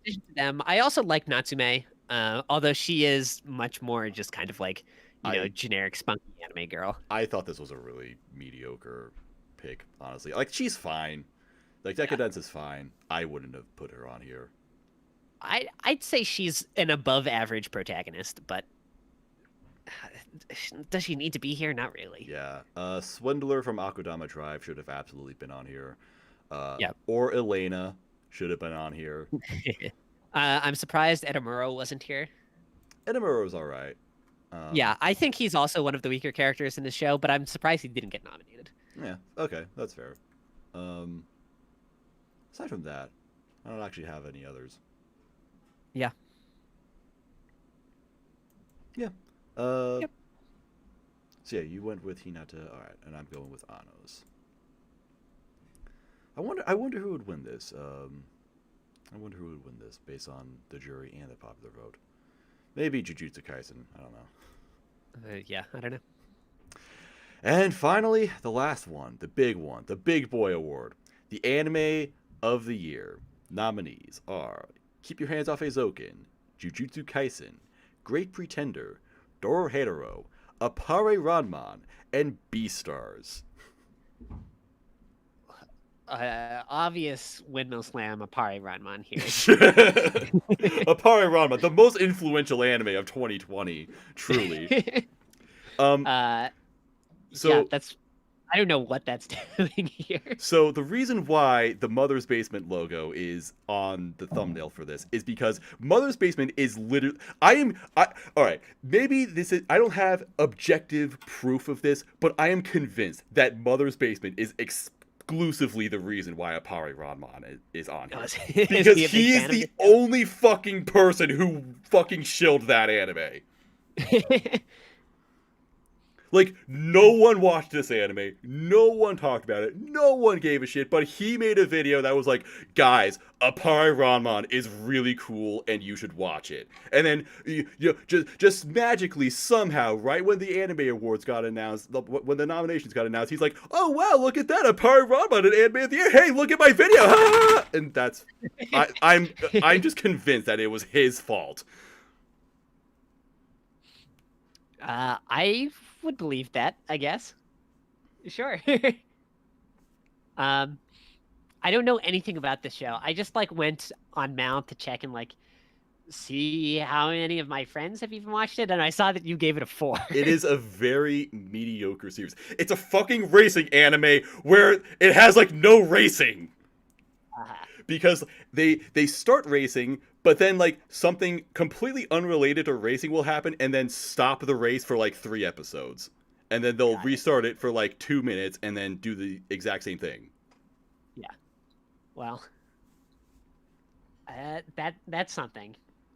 B: to them, I also like Natsume, although she is much more just kind of like, generic spunky anime girl.
A: I thought this was a really mediocre pick, honestly. Like, she's fine. Like, Decadence is fine. I wouldn't have put her on here.
B: I'd say she's an above average protagonist, but does she need to be here? Not really.
A: Yeah. Swindler from Akudama Drive should have absolutely been on here.
B: Yep.
A: Or Elena should have been on here.
B: I'm surprised Edamuro wasn't here.
A: Edamuro's alright.
B: Yeah, I think he's also one of the weaker characters in the show, but I'm surprised he didn't get nominated.
A: Yeah, okay, that's fair. Aside from that, I don't actually have any others.
B: Yeah.
A: Yeah.
B: Yep.
A: So yeah, you went with Hinata, alright, and I'm going with Anos. I wonder who would win this. I wonder who would win this based on the jury and the popular vote. Maybe Jujutsu Kaisen. I don't know.
B: Yeah, I don't know.
A: And finally, the last one, the big boy award. The anime of the year. Nominees are Keep Your Hands Off Eizouken, Jujutsu Kaisen, Great Pretender, Dorohedoro, Appare Ranman, and Beastars.
B: Obvious windmill slam Appare Ranman here.
A: Appare Ranman, the most influential anime of 2020, truly. So
B: yeah, I don't know what that's doing here.
A: So the reason why the Mother's Basement logo is on the thumbnail for this is because Mother's Basement is literally all right, maybe this is I don't have objective proof of this, but I am convinced that Mother's Basement is exclusively the reason why Appare Ranman is on here. Because he is the only fucking person who fucking shilled that anime. Like, no one watched this anime, no one talked about it, no one gave a shit, but he made a video that was like, guys, Appare Ranman is really cool and you should watch it. And then, just magically, somehow, right when the anime awards got announced, when the nominations got announced, he's like, oh wow, look at that, Appare Ranman, an anime of the year, hey, look at my video, and that's, I'm just convinced that it was his fault.
B: I would believe that, I guess. Sure. I don't know anything about this show. I just went on Mount to check and see how many of my friends have even watched it, and I saw that you gave it a 4.
A: It is a very mediocre series. It's a fucking racing anime where it has no racing. Because they start racing, but then something completely unrelated to racing will happen and then stop the race for 3 episodes. And then they'll restart it for 2 minutes and then do the exact same thing.
B: Yeah. Well, that's something.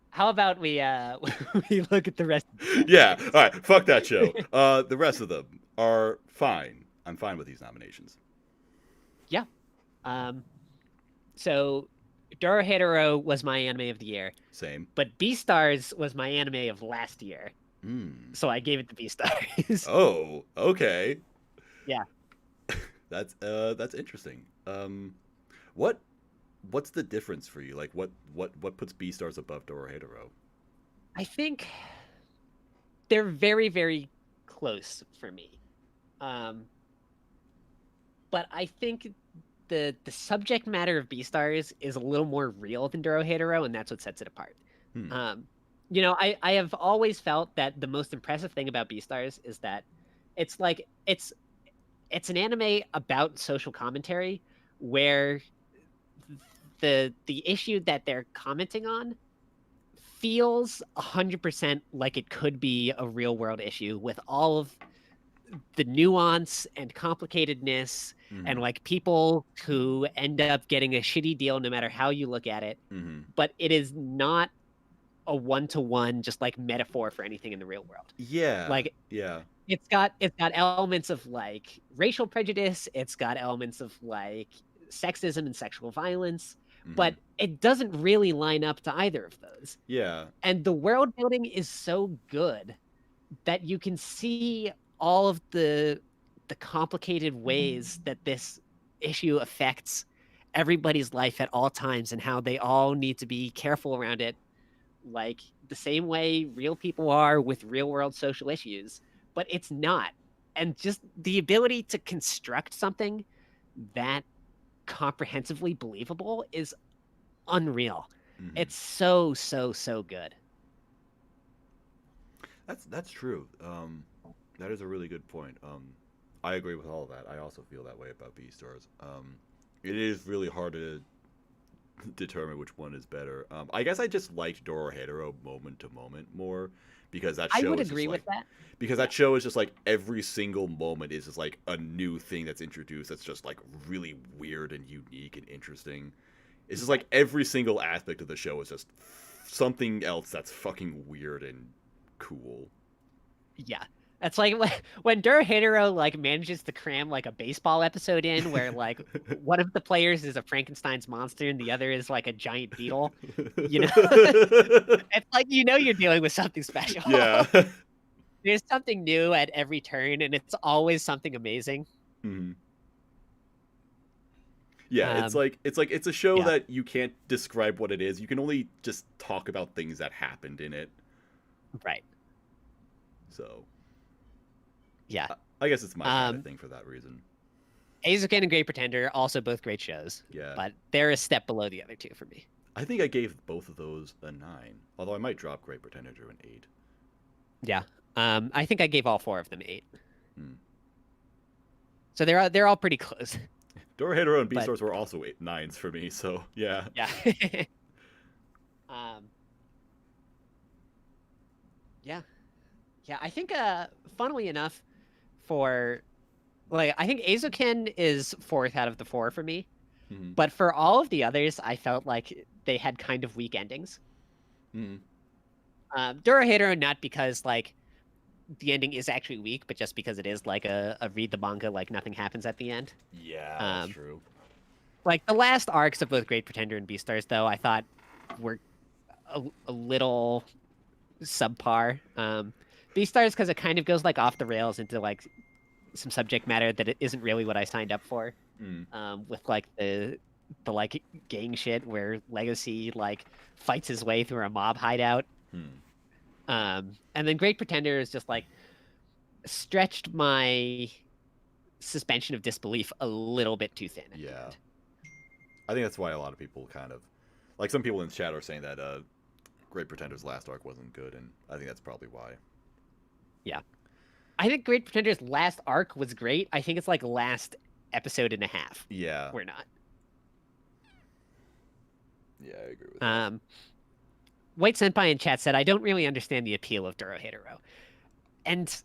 B: How about we we look at the rest?
A: Yeah. All right. Fuck that show. The rest of them are fine. I'm fine with these nominations.
B: Yeah. So, Dorohedoro was my anime of the year.
A: Same.
B: But Beastars was my anime of last year. So I gave it to Beastars.
A: Oh, okay.
B: Yeah.
A: That's interesting. What's the difference for you? What puts Beastars above Dorohedoro?
B: I think they're very, very close for me. But I think the subject matter of Beastars is a little more real than Dorohedoro, and that's what sets it apart. I have always felt that the most impressive thing about Beastars is that it's an anime about social commentary where the issue that they're commenting on feels 100% like it could be a real world issue with all of the nuance and complicatedness and people who end up getting a shitty deal no matter how you look at it. But it is not a one-to-one just metaphor for anything in the real world.
A: Yeah.
B: It's got elements of racial prejudice, it's got elements of sexism and sexual violence, but it doesn't really line up to either of those.
A: Yeah.
B: And the world building is so good that you can see all of the the complicated ways that this issue affects everybody's life at all times and how they all need to be careful around it, like the same way real people are with real world social issues, but it's not. And just the ability to construct something that comprehensively believable is unreal.
A: Mhm.
B: It's so good.
A: That's true. That is a really good point. I agree with all of that. I also feel that way about Beastars. It is really hard to determine which one is better. I guess I just liked Dorohedoro moment to moment more because that show
B: I would
A: is
B: agree
A: just
B: with
A: like,
B: that.
A: because that show is just like every single moment is just like a new thing that's introduced that's just like really weird and unique and interesting. It's just like every single aspect of the show is just something else that's fucking weird and cool.
B: Yeah. That's like when Dorohedoro like manages to cram like a baseball episode in where like one of the players is a Frankenstein's monster and the other is like a giant beetle. You know? It's like you're dealing with something special.
A: Yeah.
B: There's something new at every turn and it's always something amazing.
A: Mm-hmm. Yeah, it's a show
B: yeah.
A: that you can't describe what it is. You can only just talk about things that happened in it.
B: Right.
A: So,
B: yeah,
A: I guess it's my kind of thing for that reason.
B: Eizouken and Great Pretender, also both great shows.
A: Yeah.
B: But they're a step below the other two for me.
A: I think I gave both of those a 9, although I might drop Great Pretender to an 8.
B: Yeah. I think I gave all 4 of them 8.
A: Hmm.
B: So they're all pretty close.
A: Dorohedoro and Beastars were also 9s for me, so yeah.
B: Yeah. Yeah. Yeah, I think funnily enough I think Eizouken is 4th out of the 4 for me.
A: Mm-hmm.
B: But for all of the others, I felt like they had kind of weak endings.
A: Mm-hmm.
B: Dorohedoro, not because like the ending is actually weak, but just because it is like a read the manga, like nothing happens at the end.
A: Yeah, that's true.
B: Like the last arcs of both Great Pretender and Beastars, though, I thought were a little subpar. Beastars because it kind of goes like off the rails into like some subject matter that it isn't really what I signed up for. With like the like gang shit where Legacy like fights his way through a mob hideout. And then Great Pretender is just like stretched my suspension of disbelief a little bit too thin.
A: Yeah. I think that's why a lot of people kind of like some people in the chat are saying that Great Pretender's last arc wasn't good, and I think that's probably why.
B: Yeah. I think Great Pretender's last arc was great. I think it's like last episode and a half.
A: Yeah.
B: We're not.
A: Yeah, I agree with that.
B: White Senpai in chat said, I don't really understand the appeal of Dorohedoro. And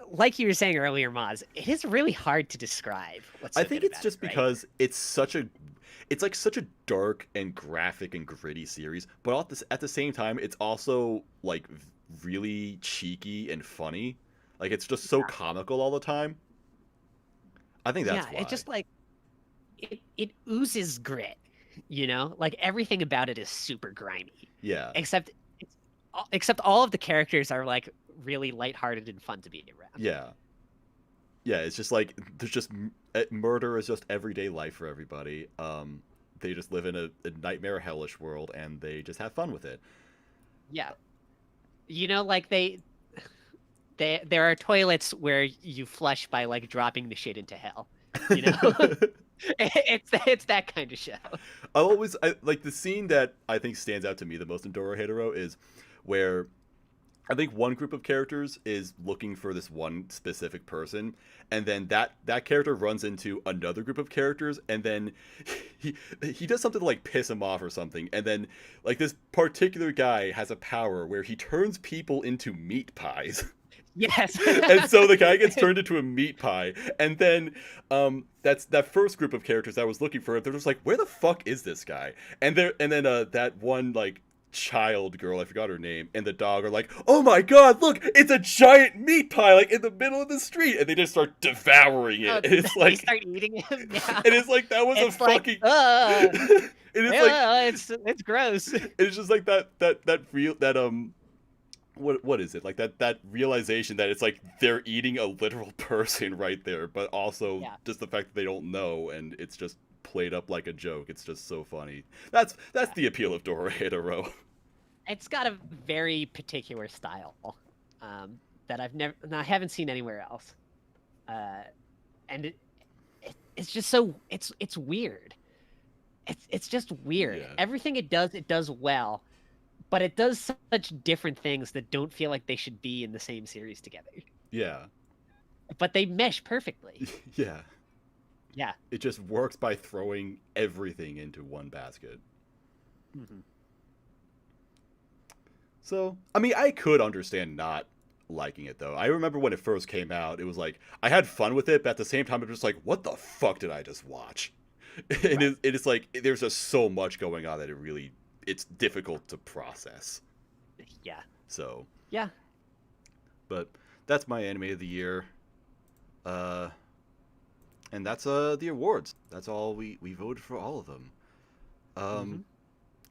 B: like you were saying earlier, Moz, it is really hard to describe what's so
A: I think
B: good
A: it's
B: about
A: just
B: it, right?
A: because it's such a dark and graphic and gritty series, but at the same time, it's also like really cheeky and funny. Like it's just so comical all the time. I think that's why.
B: It's just like it oozes grit, you know? Like everything about it is super grimy.
A: Yeah.
B: Except all of the characters are like really lighthearted and fun to be around.
A: Yeah. Yeah, it's just like there's just murder is just everyday life for everybody. They just live in a nightmare hellish world and they just have fun with it.
B: Yeah. You know, like there are toilets where you flush by like dropping the shit into hell. You know? It's that kind of show.
A: I like the scene that I think stands out to me the most in Dorohedoro is where I think one group of characters is looking for this one specific person, and then that character runs into another group of characters, and then he does something to like piss him off or something, and then like this particular guy has a power where he turns people into meat pies.
B: Yes.
A: And so the guy gets turned into a meat pie, and then that's that first group of characters that was looking for him. They're just like, where the fuck is this guy? And then that one like child girl, I forgot her name, and the dog are like, oh my god, look, it's a giant meat pie like in the middle of the street, and they just start devouring it. And it's like
B: they start eating it. Yeah.
A: And it's like that was
B: it's
A: a
B: like,
A: fucking
B: it's gross.
A: it's just like that what is it, like that realization that it's like they're eating a literal person right there, but also
B: Yeah.
A: just the fact that they don't know, and it's just played up like a joke. It's just so funny. That's the appeal of Dorohedoro.
B: It's got a very particular style that I haven't seen anywhere else, and it's just so it's weird. It's just weird.
A: Yeah.
B: Everything it does well, but it does such different things that don't feel like they should be in the same series together.
A: Yeah.
B: But they mesh perfectly.
A: Yeah.
B: Yeah.
A: It just works by throwing everything into one basket.
B: Mm-hmm.
A: So, I mean, I could understand not liking it, though. I remember when it first came out, it was like, I had fun with it, but at the same time, it was just like, what the fuck did I just watch? And
B: Right.
A: it's like, there's just so much going on that it's difficult to process.
B: Yeah.
A: So,
B: Yeah.
A: but that's my anime of the year. And that's the awards. That's all we voted for all of them.
B: Mm-hmm.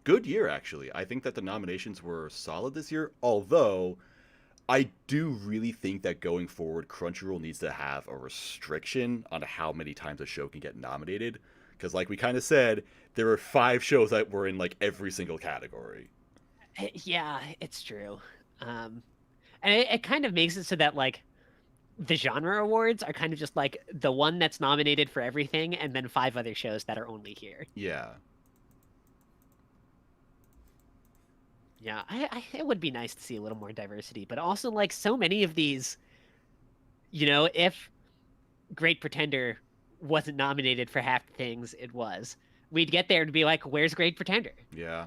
A: Good year, actually. I think that the nominations were solid this year, although I do really think that going forward, Crunchyroll needs to have a restriction on how many times a show can get nominated. Because like we kind of said, there were 5 shows that were in like every single category.
B: Yeah, it's true. And it kind of makes it so that like the genre awards are kind of just like the one that's nominated for everything and then 5 other shows that are only here.
A: Yeah.
B: Yeah, it would be nice to see a little more diversity, but also like so many of these, if Great Pretender wasn't nominated for half the things it was, we'd get there and be like, where's Great Pretender?
A: Yeah.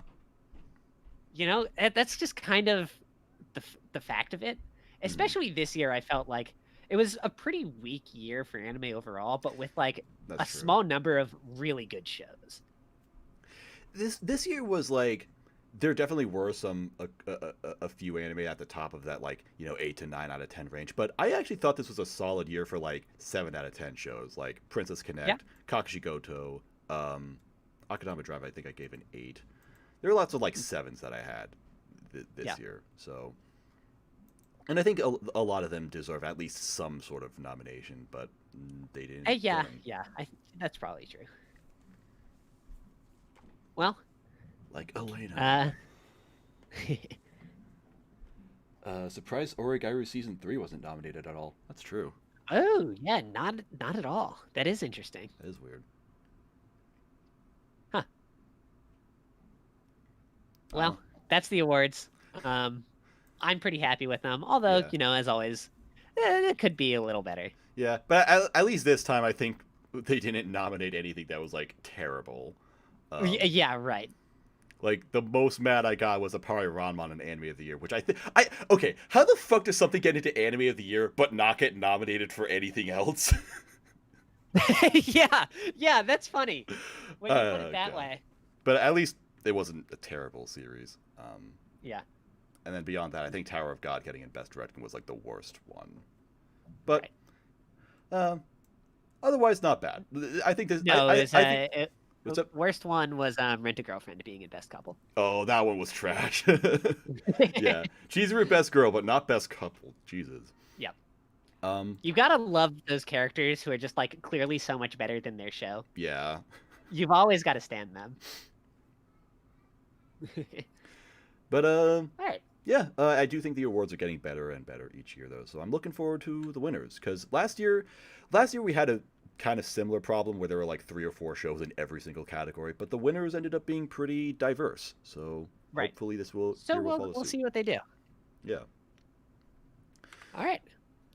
B: That's just kind of the fact of it. Especially this year, I felt like it was a pretty weak year for anime overall, but with like
A: That's
B: a
A: true.
B: small number of really good shows.
A: This year was like, there definitely were a few anime at the top of that, like, 8 to 9 out of 10 range, but I actually thought this was a solid year for like 7 out of 10 shows, like Princess Connect,
B: Yeah.
A: Kakashi Goto, Akudama Drive. I think I gave an 8. There were lots of like 7s that I had this year, so, and I think a lot of them deserve at least some sort of nomination, but they didn't.
B: Yeah, that's probably true. Well,
A: like Elena.
B: uh,
A: Surprise! Origairu season 3 wasn't nominated at all. That's true.
B: oh yeah, not at all. That is interesting.
A: That is weird.
B: Huh. Well, that's the awards. I'm pretty happy with them, although as always, it could be a little better.
A: Yeah, but at least this time, I think they didn't nominate anything that was like terrible.
B: Yeah, right.
A: Like, the most mad I got was Apari Ranman in Anime of the Year, which okay, how the fuck does something get into Anime of the Year but not get nominated for anything else?
B: yeah, that's funny when you put it that way.
A: But at least it wasn't a terrible series.
B: Yeah.
A: And then beyond that, I think Tower of God getting in Best Directing was like the worst one. But otherwise, not bad. I think this.
B: No,
A: the
B: worst one was Rent a Girlfriend being in Best Couple.
A: Oh, that one was trash. Yeah, Chizuru Best Girl, but not Best Couple. Jesus.
B: Yep.
A: You
B: gotta love those characters who are just like clearly so much better than their show.
A: Yeah.
B: You've always got to stand them.
A: But
B: all right.
A: Yeah, I do think the awards are getting better and better each year, though. So I'm looking forward to the winners, because last year we had a kind of similar problem where there were like 3 or 4 shows in every single category, but the winners ended up being pretty diverse. So hopefully this will.
B: So we'll see what they do.
A: Yeah.
B: All right.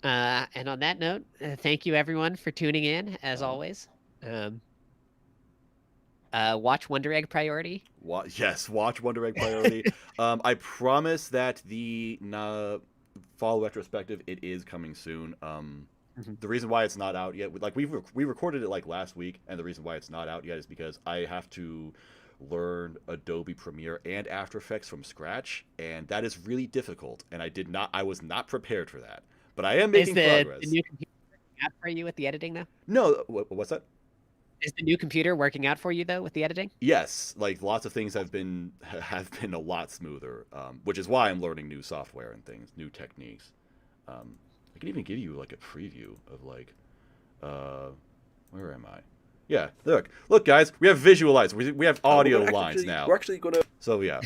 B: And on that note, thank you everyone for tuning in, as always. Watch Wonder Egg Priority.
A: Yes, watch Wonder Egg Priority. I promise that the fall retrospective, it is coming soon. The reason why it's not out yet, like we recorded it like last week, and the reason why it's not out yet is because I have to learn Adobe Premiere and After Effects from scratch, and that is really difficult. And I was not prepared for that, but I am making progress.
B: Is the new computer out for you with the editing now?
A: No, what's that?
B: Is the new computer working out for you though with the editing?
A: Yes, like lots of things have been a lot smoother, which is why I'm learning new software and things, new techniques. I can even give you like a preview of like, where am I? Yeah, look, guys, we have visualized. We have audio lines now.
C: We're actually gonna.
A: So yeah.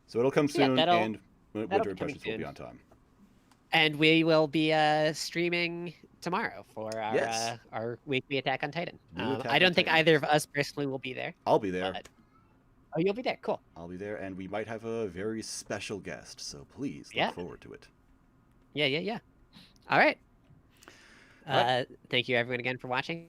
A: So it'll come soon, and Winter Impressions will be on time.
B: And we will be streaming tomorrow for our
A: Yes.
B: Our weekly Attack on Titan.
A: Attack
B: I
A: on
B: don't think
A: Titan.
B: either of us personally will be there.
A: I'll be there.
B: Oh, you'll be there. Cool.
A: I'll be there, and we might have a very special guest. So please look forward to it.
B: Yeah. All right. Thank you everyone again for watching.